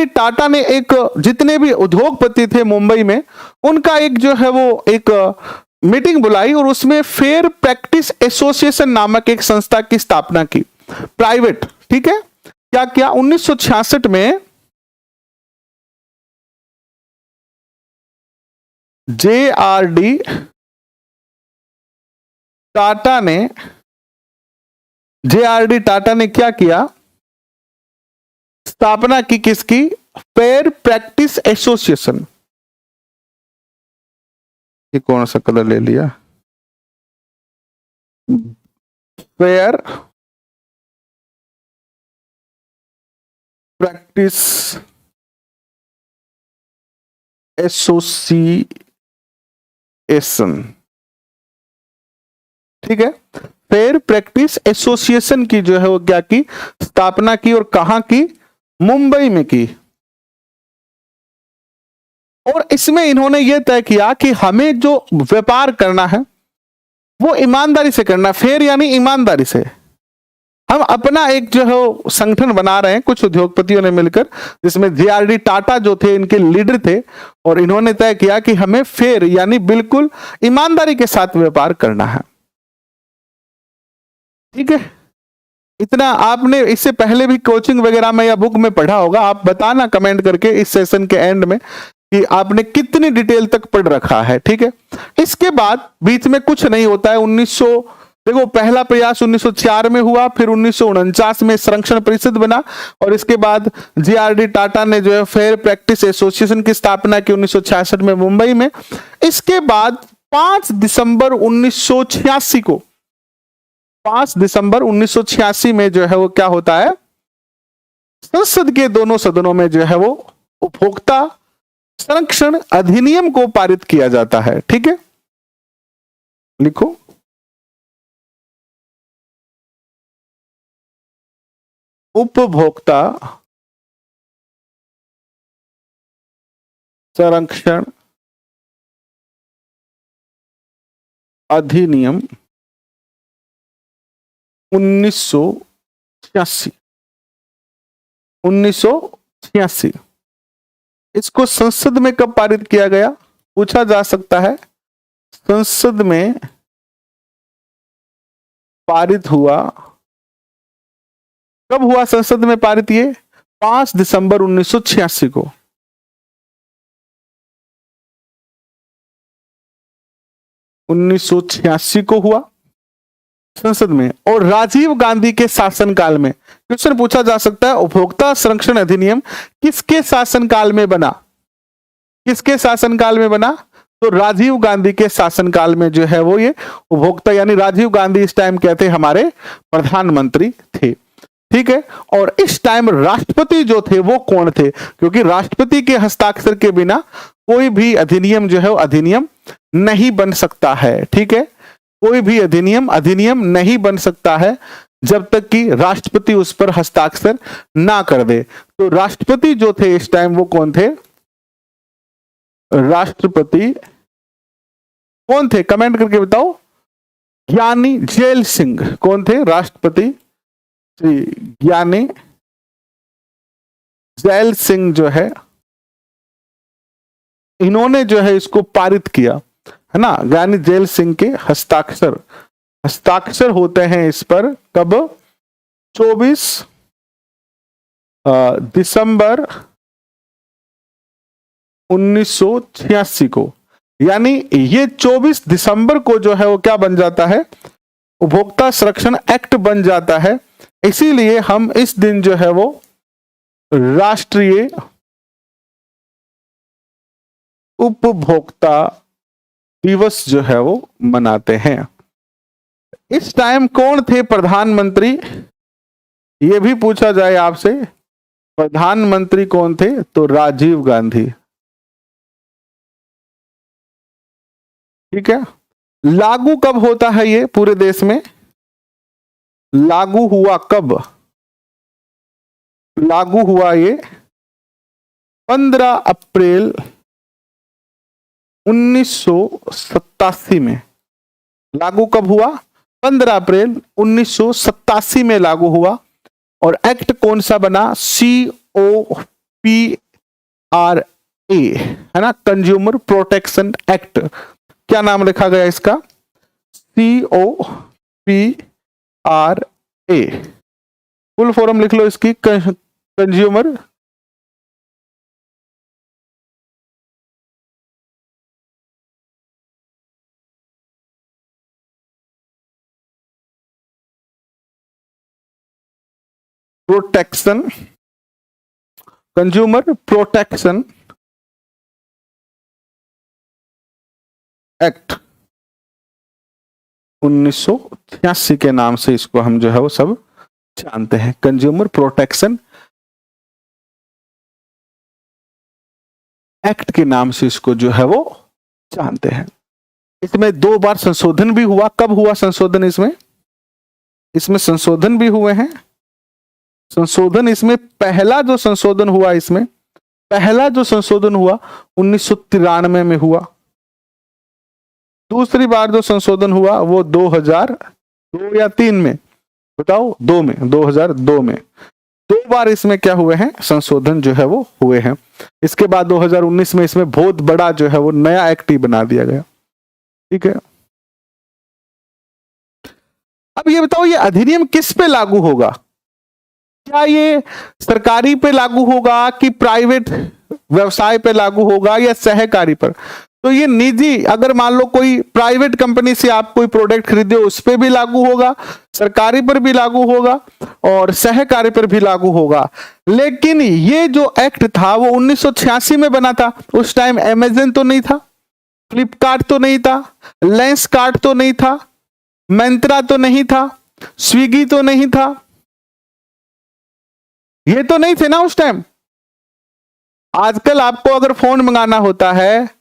टाटा ने एक, जितने भी उद्योगपति थे मुंबई में, उनका एक जो है वो एक मीटिंग बुलाई, और उसमें फेयर प्रैक्टिस एसोसिएशन नामक एक संस्था की स्थापना की, प्राइवेट, ठीक है। क्या किया 1966 में JRD टाटा ने क्या किया, स्थापना की किसकी? Fair practice association. ये कौन सा कलर ले लिया, फेयर प्रैक्टिस एसोसिएशन, ठीक है। फेयर प्रैक्टिस एसोसिएशन की जो है वो क्या की, स्थापना की, और कहां की, मुंबई में की। और इसमें इन्होंने ये तय किया कि हमें जो व्यापार करना है वो ईमानदारी से करना, फेयर यानी ईमानदारी से। हम अपना एक जो है संगठन बना रहे हैं कुछ उद्योगपतियों ने मिलकर, जिसमें जेआरडी टाटा जो थे इनके लीडर थे, और इन्होंने तय किया कि हमें फेयर यानी बिल्कुल ईमानदारी के साथ व्यापार करना है, ठीक है। इतना आपने इससे पहले भी कोचिंग वगैरह में या बुक में पढ़ा होगा, आप बताना कमेंट करके इस सेशन के एंड में कि आपने कितनी डिटेल तक पढ़ रखा है, ठीक है। इसके बाद बीच में कुछ नहीं होता है। 1900 देखो पहला प्रयास 1904 में हुआ, फिर 1949 में संरक्षण परिषद बना, और इसके बाद जेआरडी टाटा ने जो है फेयर प्रैक्टिस एसोसिएशन की स्थापना की 1966 में मुंबई में। इसके बाद 5 दिसंबर 1986 को, 5 दिसंबर 1986 में जो है वो क्या होता है, संसद के दोनों सदनों में जो है वो उपभोक्ता संरक्षण अधिनियम को पारित किया जाता है, ठीक है। लिखो, उपभोक्ता संरक्षण अधिनियम 1986। 1986 इसको संसद में कब पारित किया गया, पूछा जा सकता है। संसद में पारित हुआ, कब हुआ संसद में पारित, ये 5 दिसंबर 1986 को। 1986 को हुआ संसद में। और राजीव गांधी के शासनकाल में, क्वेश्चन पूछा जा सकता है, उपभोक्ता संरक्षण अधिनियम किसके शासनकाल में बना, किसके शासनकाल में बना, तो राजीव गांधी के शासनकाल में जो है वो ये उपभोक्ता, यानी राजीव गांधी इस टाइम कहते हमारे प्रधानमंत्री थे, ठीक है। और इस टाइम राष्ट्रपति जो थे वो कौन थे, क्योंकि राष्ट्रपति के हस्ताक्षर के बिना कोई भी अधिनियम जो है वो अधिनियम नहीं बन सकता है, ठीक है। कोई भी अधिनियम नहीं बन सकता है जब तक कि राष्ट्रपति उस पर हस्ताक्षर ना कर दे। तो राष्ट्रपति जो थे इस टाइम वो कौन थे, राष्ट्रपति कौन थे, कमेंट करके बताओ। ज्ञानी जैल सिंह, कौन थे राष्ट्रपति, श्री ज्ञानी जैल सिंह जो है, इन्होंने जो है इसको पारित किया, है ना। ज्ञानी जैल सिंह के हस्ताक्षर होते हैं इस पर कब, 24 दिसंबर 1986 को। यानी ये 24 दिसंबर को जो है वो क्या बन जाता है, उपभोक्ता संरक्षण एक्ट बन जाता है। इसीलिए हम इस दिन जो है वो राष्ट्रीय उपभोक्ता दिवस जो है वो मनाते हैं। इस टाइम कौन थे प्रधानमंत्री, ये भी पूछा जाए आपसे, प्रधानमंत्री कौन थे, तो राजीव गांधी, ठीक है। लागू कब होता है ये पूरे देश में, लागू हुआ कब, लागू हुआ ये 15 अप्रैल 1987 में। लागू कब हुआ, 15 अप्रैल 1987 में लागू हुआ। और एक्ट कौन सा बना, COPRA, है ना, कंज्यूमर प्रोटेक्शन एक्ट। क्या नाम लिखा गया इसका, COPRA, फुल फॉर्म लिख लो इसकी, consumer protection, consumer protection act 1986 के नाम से इसको हम जो है वो सब जानते हैं, कंज्यूमर प्रोटेक्शन एक्ट के नाम से इसको जो है वो जानते हैं। इसमें 2 बार संशोधन भी हुआ। कब हुआ संशोधन? इसमें संशोधन भी हुए हैं। संशोधन इसमें पहला जो संशोधन हुआ 1993 में हुआ। दूसरी बार जो संशोधन हुआ वो 2002 या 3 में, बताओ, 2002 में 2 बार इसमें क्या हुए हैं? संशोधन जो है वो हुए हैं। इसके बाद 2019 में इसमें बहुत बड़ा जो है वो नया एक्ट ही बना दिया गया। ठीक है, अब ये बताओ, ये अधिनियम किस पे लागू होगा? क्या ये सरकारी पे लागू होगा कि प्राइवेट व्यवसाय पे लागू होगा या सहकारी पर? तो ये निजी, अगर मान लो कोई प्राइवेट कंपनी से आप कोई प्रोडक्ट खरीदे उस पे भी लागू होगा, सरकारी पर भी लागू होगा और सहकारी पर भी लागू होगा। लेकिन ये जो एक्ट था वो 1986 में बना था। उस टाइम अमेज़न तो नहीं था, फ्लिपकार्ट तो नहीं था, लेंसकार्ट तो नहीं था, मंत्रा तो नहीं था, स्विगी तो नहीं था, ये तो नहीं थे ना उस टाइम। आजकल आपको अगर फोन मंगाना होता है,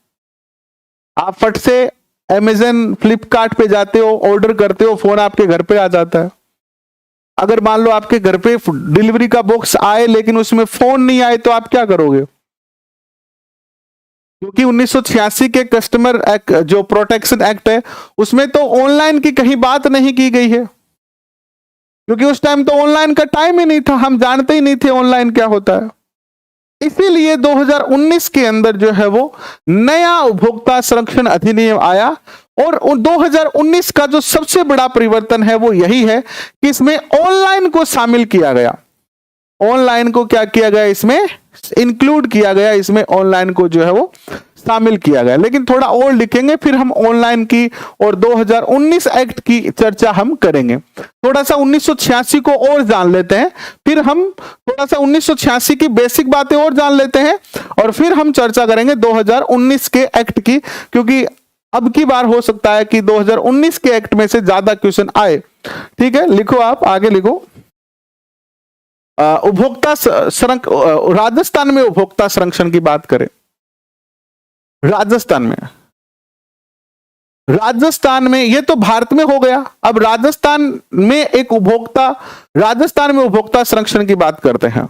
आप फट से अमेज़न फ्लिपकार्ट पे जाते हो, ऑर्डर करते हो, फोन आपके घर पे आ जाता है। अगर मान लो आपके घर पे डिलीवरी का बॉक्स आए लेकिन उसमें फोन नहीं आए तो आप क्या करोगे? क्योंकि 1986 के कस्टमर एक्ट जो प्रोटेक्शन एक्ट है उसमें तो ऑनलाइन की कहीं बात नहीं की गई है, क्योंकि उस टाइम तो ऑनलाइन का टाइम ही नहीं था, हम जानते ही नहीं थे ऑनलाइन क्या होता है। इसीलिए 2019 के अंदर जो है वो नया उपभोक्ता संरक्षण अधिनियम आया। और 2019 का जो सबसे बड़ा परिवर्तन है वो यही है कि इसमें ऑनलाइन को शामिल किया गया। ऑनलाइन को क्या किया गया? इसमें इंक्लूड किया गया, इसमें ऑनलाइन को जो है वो शामिल किया गया। लेकिन थोड़ा और लिखेंगे, फिर हम ऑनलाइन की और 2019 एक्ट की चर्चा हम करेंगे। थोड़ा सा 1986 को और जान लेते हैं, फिर हम थोड़ा सा 1986 की बेसिक बातें और जान लेते हैं और फिर हम चर्चा करेंगे 2019 के एक्ट की, क्योंकि अब की बार हो सकता है कि 2019 के एक्ट में से ज्यादा क्वेश्चन आए। ठीक है, लिखो, आप आगे लिखो। उपभोक्ता राजस्थान में उपभोक्ता संरक्षण की बात करें। राजस्थान में ये तो भारत में हो गया। अब राजस्थान में उपभोक्ता संरक्षण की बात करते हैं।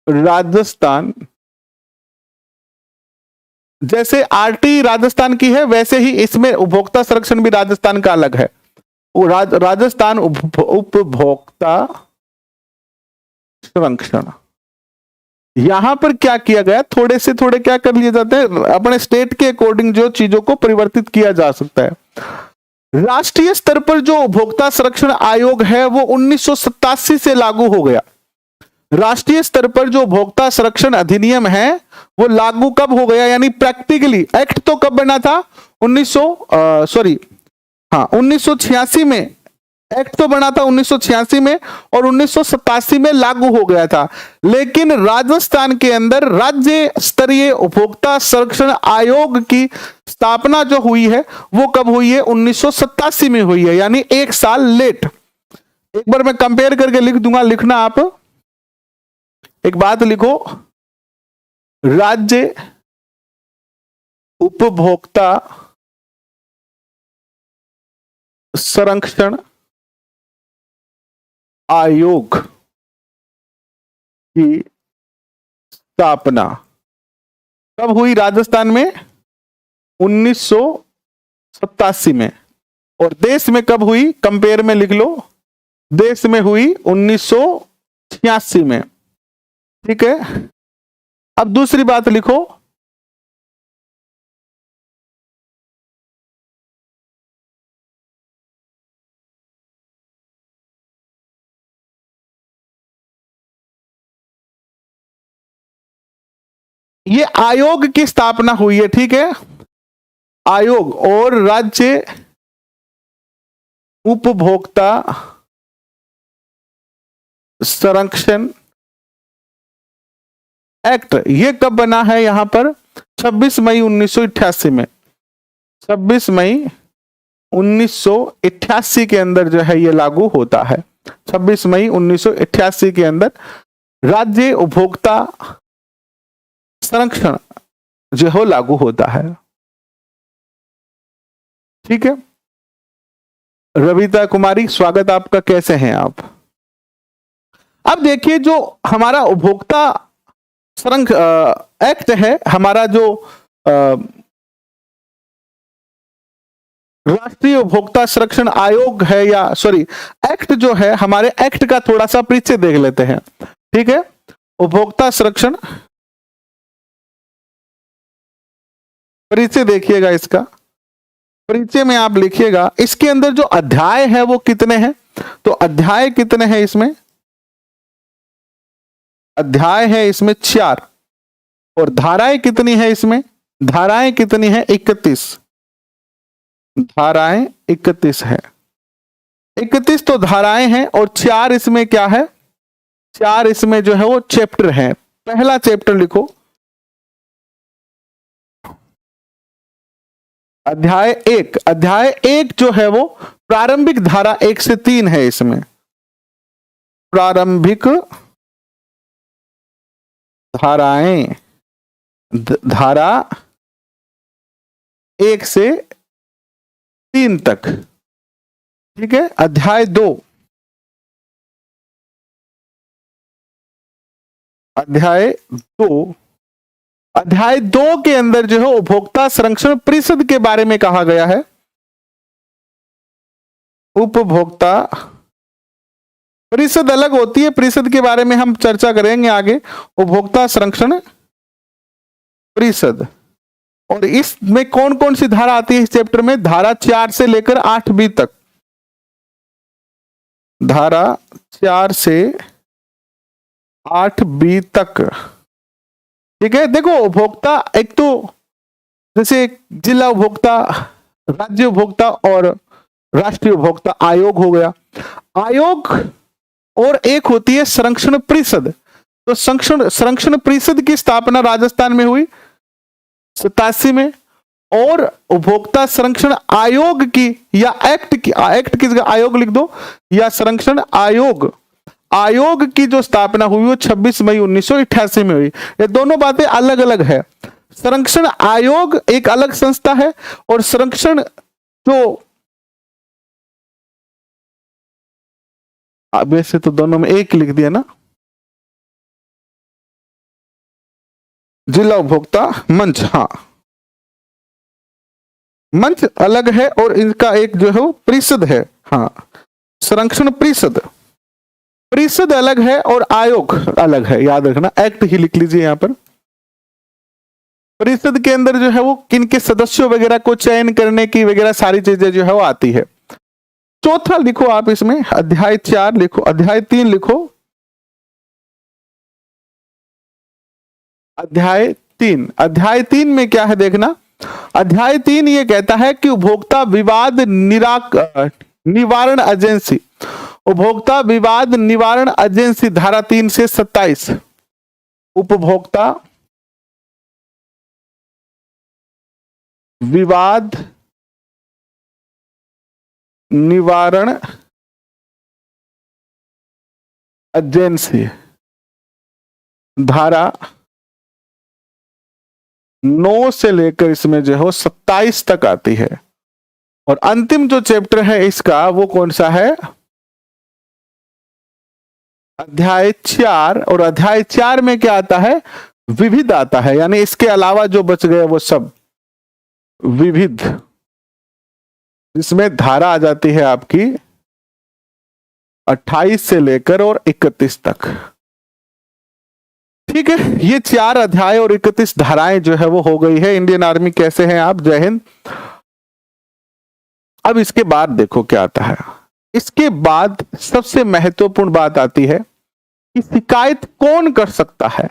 राजस्थान, जैसे आरटी राजस्थान की है वैसे ही इसमें उपभोक्ता संरक्षण भी राजस्थान का अलग है। राजस्थान उपभोक्ता संरक्षण, यहां पर क्या किया गया, थोड़े से थोड़े क्या कर लिए जाते हैं, अपने स्टेट के अकॉर्डिंग जो चीजों को परिवर्तित किया जा सकता है। राष्ट्रीय स्तर पर जो उपभोक्ता संरक्षण आयोग है वो 1987 से लागू हो गया। राष्ट्रीय स्तर पर जो उपभोक्ता संरक्षण अधिनियम है वो लागू कब हो गया, यानी प्रैक्टिकली एक्ट तो कब बना था? 1986 में एक्ट तो बना था 1986 में और 1987 में लागू हो गया था। लेकिन राजस्थान के अंदर राज्य स्तरीय उपभोक्ता संरक्षण आयोग की स्थापना जो हुई है वो कब हुई है? 1987 में हुई है, यानी 1 साल लेट। एक बार मैं कंपेयर करके लिख दूंगा, लिखना आप। एक बात लिखो, राज्य उपभोक्ता संरक्षण आयोग की स्थापना कब हुई राजस्थान में? 1987 में। और देश में कब हुई? कंपेयर में लिख लो, देश में हुई 1986 में। ठीक है, अब दूसरी बात लिखो, ये आयोग की स्थापना हुई है। ठीक है, आयोग और राज्य उपभोक्ता संरक्षण एक्ट ये कब बना है? यहां पर 26 मई 1988 में, 26 मई 1988 के अंदर जो है ये लागू होता है। 26 मई 1988 के अंदर राज्य उपभोक्ता संरक्षण जो है लागू होता है। ठीक है, रविता कुमारी स्वागत आपका, कैसे हैं आप? अब देखिए, जो हमारा उपभोक्ता संरक्षण एक्ट है, हमारा जो राष्ट्रीय उपभोक्ता संरक्षण आयोग है, या सॉरी एक्ट जो है, हमारे एक्ट का थोड़ा सा परिचय देख लेते हैं। ठीक है, उपभोक्ता संरक्षण परिचय देखिएगा, इसका परिचय में आप लिखिएगा, इसके अंदर जो अध्याय है वो कितने हैं, तो अध्याय कितने हैं इसमें, अध्याय है इसमें 4, और धाराएं कितनी है इसमें, धाराएं कितनी है 31, धाराएं 31 है, 31 तो धाराएं हैं, और 4 इसमें क्या है, 4 इसमें जो है वो चैप्टर है। पहला चैप्टर लिखो, अध्याय 1, अध्याय 1 जो है वो प्रारंभिक धारा 1 से 3 है, इसमें प्रारंभिक धाराएं, धारा 1 से 3 तक। ठीक है, अध्याय 2, अध्याय 2, अध्याय 2 के अंदर जो है उपभोक्ता संरक्षण परिषद के बारे में कहा गया है। उपभोक्ता परिषद अलग होती है, परिषद के बारे में हम चर्चा करेंगे आगे। उपभोक्ता संरक्षण परिषद, और इसमें कौन कौन सी धारा आती है इस चैप्टर में, धारा 4 से लेकर 8B तक, धारा 4 से 8B तक। ठीक है, देखो उपभोक्ता एक तो जैसे जिला उपभोक्ता, राज्य उपभोक्ता और राष्ट्रीय उपभोक्ता आयोग हो गया, आयोग, और एक होती है संरक्षण परिषद। तो संरक्षण परिषद की स्थापना राजस्थान में हुई 87 में, और उपभोक्ता संरक्षण आयोग की या एक्ट की, एक्ट की जगह आयोग लिख दो, या संरक्षण आयोग, आयोग की जो स्थापना हुई वो 26 मई 1988 में हुई। ये दोनों बातें अलग अलग है। संरक्षण आयोग एक अलग संस्था है, और संरक्षण जो, वैसे तो दोनों में एक लिख दिया ना, जिला उपभोक्ता मंच, हाँ मंच अलग है, और इनका एक जो है वो परिषद है, हाँ संरक्षण परिषद, परिषद अलग है और आयोग अलग है, याद रखना, एक्ट ही लिख लीजिए यहां पर। परिषद के अंदर जो है वो किनके सदस्यों वगैरह को चयन करने की वगैरह सारी चीजें जो है वो आती है। चौथा लिखो आप इसमें, अध्याय 4 लिखो, अध्याय 3 लिखो, अध्याय 3, अध्याय 3 में क्या है देखना, अध्याय 3 ये कहता है कि उपभोक्ता विवाद निवारण एजेंसी, उपभोक्ता विवाद निवारण एजेंसी, धारा 3 से 27, उपभोक्ता विवाद निवारण एजेंसी, धारा 9 से लेकर इसमें जो है 27 तक आती है। और अंतिम जो चैप्टर है इसका वो कौन सा है, अध्याय 4, और अध्याय 4 में क्या आता है, विविध आता है, यानी इसके अलावा जो बच गए वो सब विविध। इसमें धारा आ जाती है आपकी 28 से लेकर और 31 तक। ठीक है, ये 4 अध्याय और 31 धाराएं जो है वो हो गई है। इंडियन आर्मी कैसे हैं आप, जय हिंद। अब इसके बाद देखो क्या आता है, इसके बाद सबसे महत्वपूर्ण बात आती है कि शिकायत कौन कर सकता है,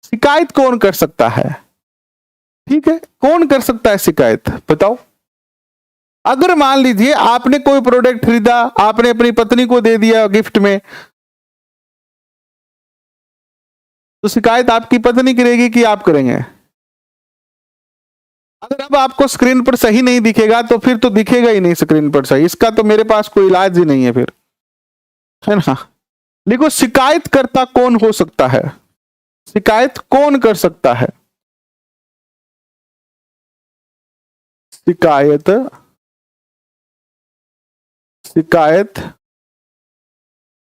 शिकायत कौन कर सकता है। ठीक है, कौन कर सकता है शिकायत, बताओ। अगर मान लीजिए आपने कोई प्रोडक्ट खरीदा, आपने अपनी पत्नी को दे दिया गिफ्ट में, तो शिकायत आपकी पत्नी करेगी कि आप करेंगे, अगर अब आपको स्क्रीन पर सही नहीं दिखेगा तो फिर तो दिखेगा ही नहीं स्क्रीन पर सही, इसका तो मेरे पास कोई इलाज ही नहीं है फिर, है ना। लिखो, शिकायतकर्ता कौन हो सकता है? शिकायत कौन कर सकता है? शिकायत, शिकायत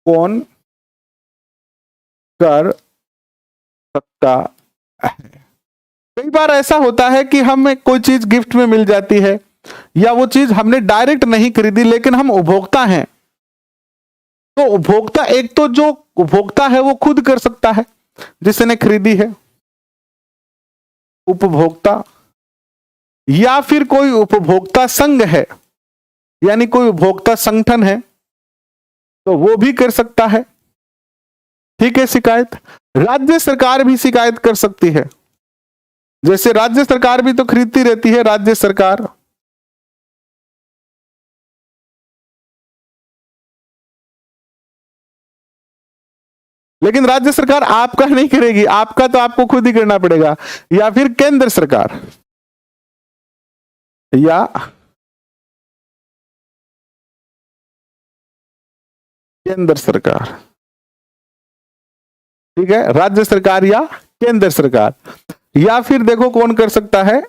कौन कर सकता है? कई बार ऐसा होता है कि हमें कोई चीज गिफ्ट में मिल जाती है, या वो चीज हमने डायरेक्ट नहीं खरीदी लेकिन हम उपभोक्ता हैं, तो उपभोक्ता, एक तो जो उपभोक्ता है वो खुद कर सकता है जिसने खरीदी है, उपभोक्ता, या फिर कोई उपभोक्ता संघ है, यानी कोई उपभोक्ता संगठन है तो वो भी कर सकता है। ठीक है, शिकायत। राज्य सरकार भी शिकायत कर सकती है, जैसे राज्य सरकार भी तो खरीदती रहती है, राज्य सरकार। लेकिन राज्य सरकार आपका नहीं करेगी, आपका तो आपको खुद ही करना पड़ेगा। या फिर केंद्र सरकार, या केंद्र सरकार। ठीक है, राज्य सरकार या केंद्र सरकार। या फिर देखो कौन कर सकता है,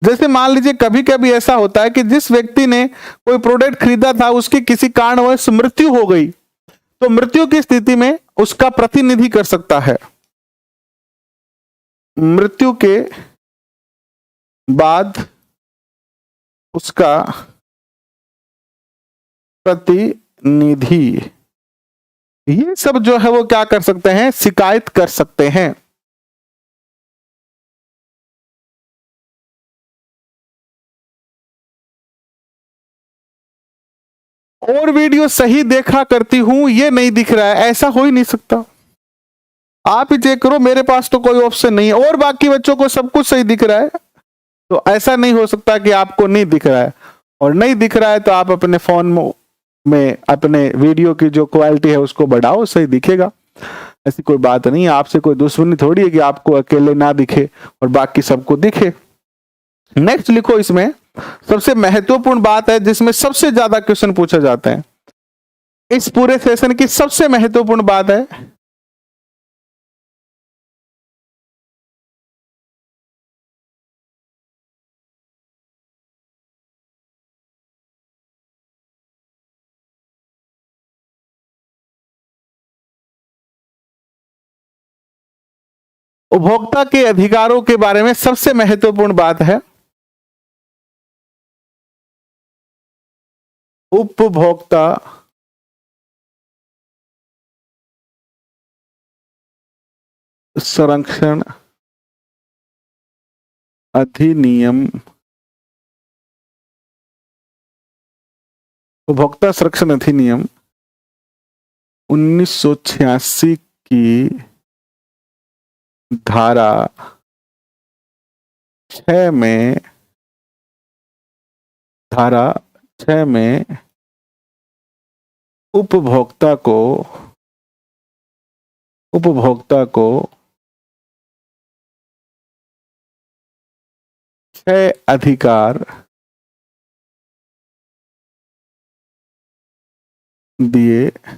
जैसे मान लीजिए कभी कभी ऐसा होता है कि जिस व्यक्ति ने कोई प्रोडक्ट खरीदा था उसकी किसी कारणवश मृत्यु हो गई, तो मृत्यु की स्थिति में उसका प्रतिनिधि कर सकता है। मृत्यु के बाद उसका प्रतिनिधि, ये सब जो है वो क्या कर सकते हैं, शिकायत कर सकते हैं। और वीडियो सही देखा करती हूं, ये नहीं दिख रहा है, ऐसा हो ही नहीं सकता। आप ही चेक करो, मेरे पास तो कोई ऑप्शन नहीं है और बाकी बच्चों को सब कुछ सही दिख रहा है, तो ऐसा नहीं हो सकता कि आपको नहीं दिख रहा है। और नहीं दिख रहा है तो आप अपने फोन में अपने वीडियो की जो क्वालिटी है उसको बढ़ाओ, सही दिखेगा। ऐसी कोई बात नहीं है, आपसे कोई दुश्मनी थोड़ी है कि आपको अकेले ना दिखे और बाकी सबको दिखे। नेक्स्ट लिखो, इसमें सबसे महत्वपूर्ण बात है जिसमें सबसे ज्यादा क्वेश्चन पूछे जाते हैं, इस पूरे सेशन की सबसे महत्वपूर्ण बात है उपभोक्ता के अधिकारों के बारे में। सबसे महत्वपूर्ण बात है उपभोक्ता संरक्षण अधिनियम, उपभोक्ता संरक्षण अधिनियम 1986 की धारा 6 में, धारा 6 में उपभोक्ता को 6 अधिकार दिए गए।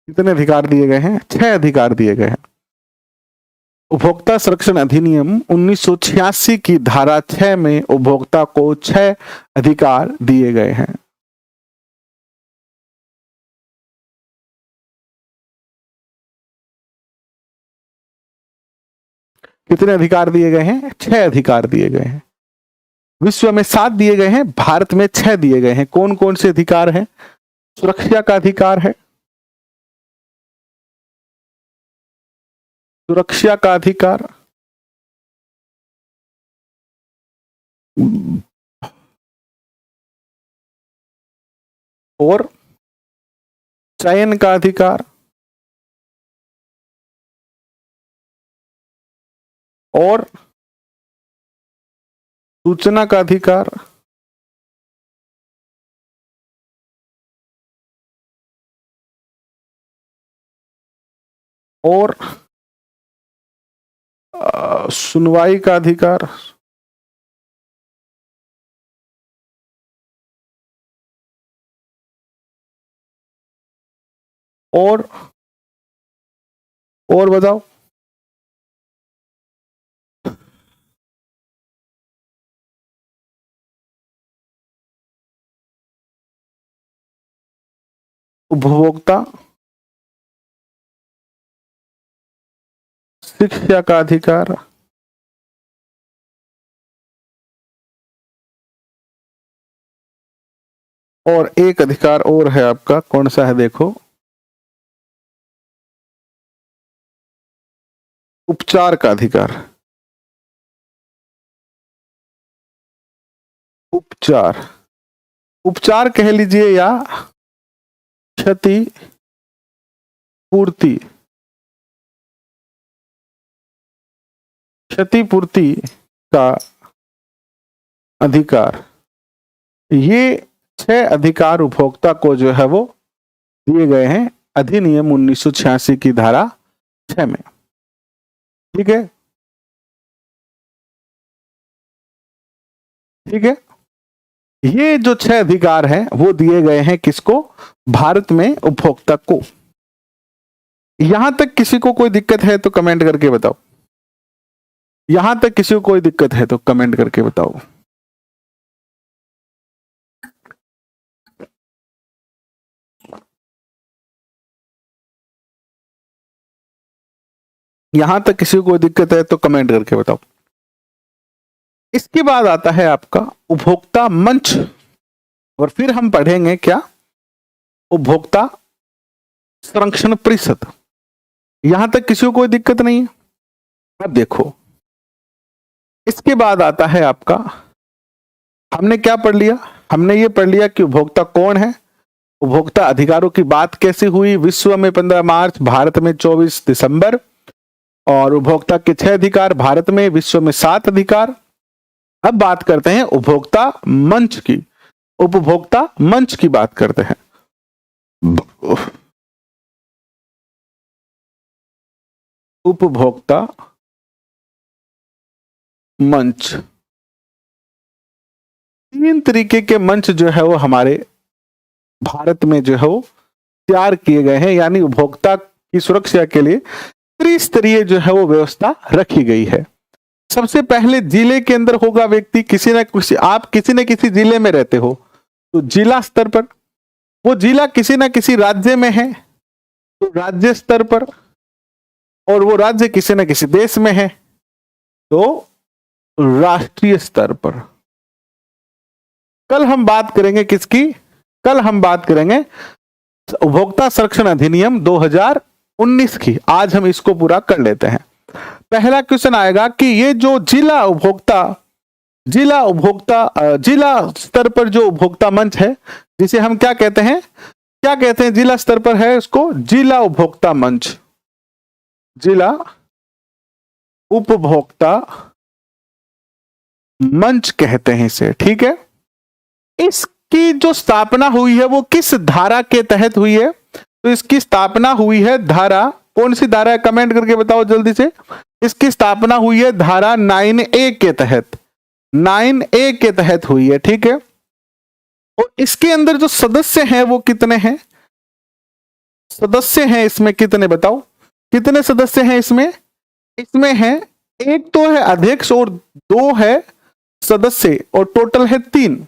कितने अधिकार दिए गए हैं? 6 अधिकार दिए गए हैं। उपभोक्ता संरक्षण अधिनियम 1986 की धारा 6 में उपभोक्ता को 6 अधिकार दिए गए हैं। कितने अधिकार दिए गए हैं? 6 अधिकार दिए गए हैं। विश्व में 7 दिए गए हैं, भारत में 6 दिए गए हैं। कौन कौन से अधिकार हैं? सुरक्षा का अधिकार है, सुरक्षा का अधिकार, और चयन का अधिकार, और सूचना का अधिकार, और सुनवाई का अधिकार, और बताओ। उपभोक्ता शिक्षा का अधिकार, और एक अधिकार और है आपका, कौन सा है देखो, उपचार का अधिकार। उपचार, उपचार कह लीजिए या क्षति पूर्ति, क्षतिपूर्ति का अधिकार। ये 6 अधिकार उपभोक्ता को जो है वो दिए गए हैं अधिनियम 1986 की धारा 6 में। ठीक है, ठीक है। ये जो 6 अधिकार हैं वो दिए गए हैं किसको? भारत में उपभोक्ता को। यहां तक किसी को कोई दिक्कत है तो कमेंट करके बताओ। यहां तक किसी को कोई दिक्कत है तो कमेंट करके बताओ। यहां तक किसी को कोई दिक्कत है तो कमेंट करके बताओ। इसके बाद आता है आपका उपभोक्ता मंच, और फिर हम पढ़ेंगे क्या? उपभोक्ता संरक्षण परिषद। यहां तक किसी को कोई दिक्कत नहीं है? अब देखो, इसके बाद आता है आपका, हमने क्या पढ़ लिया? हमने ये पढ़ लिया कि उपभोक्ता कौन है, उपभोक्ता अधिकारों की बात कैसे हुई, विश्व में 15 मार्च, भारत में 24 दिसंबर, और उपभोक्ता के 6 अधिकार, भारत में, विश्व में 7 अधिकार। अब बात करते हैं उपभोक्ता मंच की। उपभोक्ता मंच की बात करते हैं। उपभोक्ता मंच, 3 तरीके के मंच जो है वो हमारे भारत में जो है वो तैयार किए गए हैं, यानी उपभोक्ता की सुरक्षा के लिए त्रिस्तरीय जो है वो व्यवस्था रखी गई है। सबसे पहले जिले के अंदर होगा व्यक्ति, किसी न किसी, आप किसी न किसी जिले में रहते हो तो जिला स्तर पर, वो जिला किसी न किसी राज्य में है तो राज्य स्तर पर, और वो राज्य किसी न किसी देश में है तो राष्ट्रीय स्तर पर। कल हम बात करेंगे किसकी? कल हम बात करेंगे उपभोक्ता संरक्षण अधिनियम 2019 की। आज हम इसको पूरा कर लेते हैं। पहला क्वेश्चन आएगा कि ये जो जिला स्तर पर जो उपभोक्ता मंच है, जिसे हम क्या कहते हैं? क्या कहते हैं? जिला स्तर पर है उसको जिला उपभोक्ता मंच, जिला उपभोक्ता मंच कहते हैं इसे। ठीक है, इसकी जो स्थापना हुई है वो किस धारा के तहत हुई है? तो इसकी स्थापना हुई है धारा, कौन सी धारा है? कमेंट करके बताओ जल्दी से। इसकी स्थापना हुई है धारा 9A के तहत, 9A के तहत हुई है। ठीक है, और इसके अंदर जो सदस्य हैं वो कितने हैं? सदस्य हैं इसमें कितने बताओ? कितने सदस्य हैं इसमें? इसमें है, एक तो है अध्यक्ष और 2 है सदस्य, और टोटल है 3।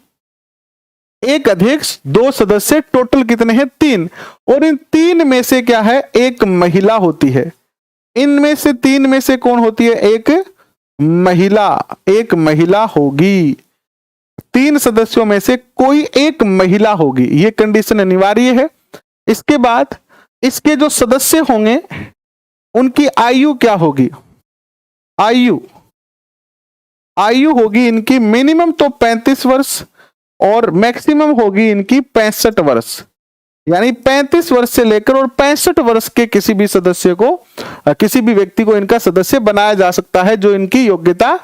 एक अध्यक्ष, 2 सदस्य, टोटल कितने हैं? 3। और इन 3 में से क्या है? एक महिला होती है। इनमें से 3 में से कौन होती है? एक महिला, एक महिला होगी। 3 सदस्यों में से कोई एक महिला होगी, ये कंडीशन अनिवार्य है। इसके बाद इसके जो सदस्य होंगे उनकी आयु क्या होगी? आयु होगी इनकी मिनिमम तो 35 वर्ष और मैक्सिमम होगी इनकी 65 वर्ष, यानी 35 वर्ष से लेकर और 65 वर्ष के किसी भी सदस्य को, किसी भी व्यक्ति को इनका सदस्य बनाया जा सकता है जो इनकी योग्यता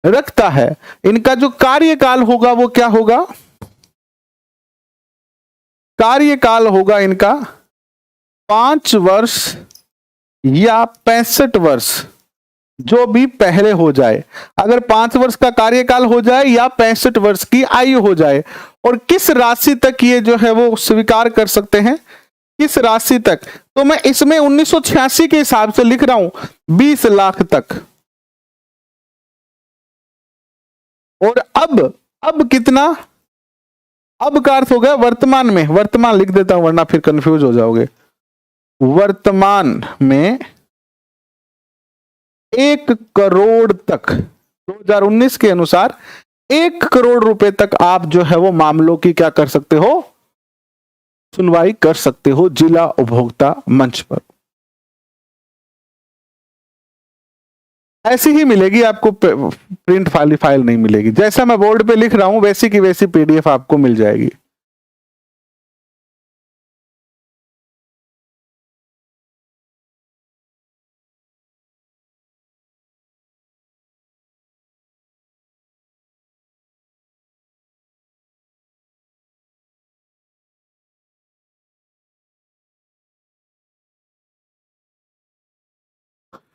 रखता है। इनका जो कार्यकाल होगा वो क्या होगा? कार्यकाल होगा इनका 5 वर्ष या 65 वर्ष, जो भी पहले हो जाए, अगर 5 वर्ष का कार्यकाल हो जाए या 65 वर्ष की आयु हो जाए, और किस राशि तक ये जो है वो स्वीकार कर सकते हैं, किस राशि तक। तो मैं इसमें 1986 के हिसाब से लिख रहा हूं 20 लाख तक। और अब कितना, अब का अर्थ हो गया वर्तमान में, वर्तमान लिख देता हूं वरना फिर कंफ्यूज हो जाओगे। वर्तमान में 1 करोड़ तक, 2019 के अनुसार 1 करोड़ रुपए तक आप जो है वो मामलों की क्या कर सकते हो, सुनवाई कर सकते हो जिला उपभोक्ता मंच पर। ऐसी ही मिलेगी आपको, प्रिंट फाइल नहीं मिलेगी। जैसा मैं बोर्ड पे लिख रहा हूं वैसी की वैसी पीडीएफ आपको मिल जाएगी।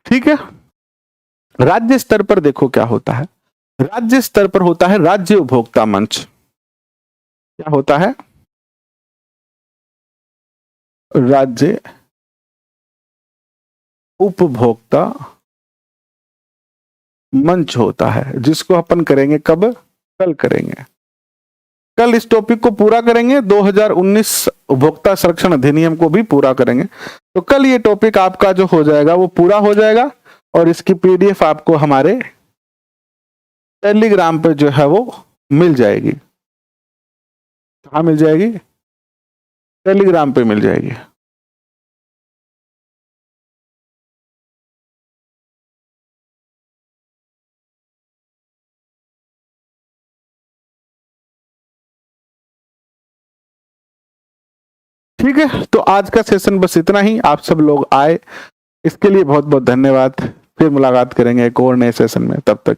ठीक है, राज्य स्तर पर देखो क्या होता है। राज्य स्तर पर होता है राज्य उपभोक्ता मंच। क्या होता है, राज्य उपभोक्ता मंच होता है, जिसको अपन करेंगे कब, कल करेंगे। कल इस टॉपिक को पूरा करेंगे, 2019 उपभोक्ता संरक्षण अधिनियम को भी पूरा करेंगे। तो कल ये टॉपिक आपका जो हो जाएगा वो पूरा हो जाएगा, और इसकी पीडीएफ आपको हमारे टेलीग्राम पे जो है वो मिल जाएगी। कहाँ मिल जाएगी, टेलीग्राम पे मिल जाएगी। ठीक है, तो आज का सेशन बस इतना ही। आप सब लोग आए इसके लिए बहुत बहुत धन्यवाद। फिर मुलाकात करेंगे एक और नए सेशन में, तब तक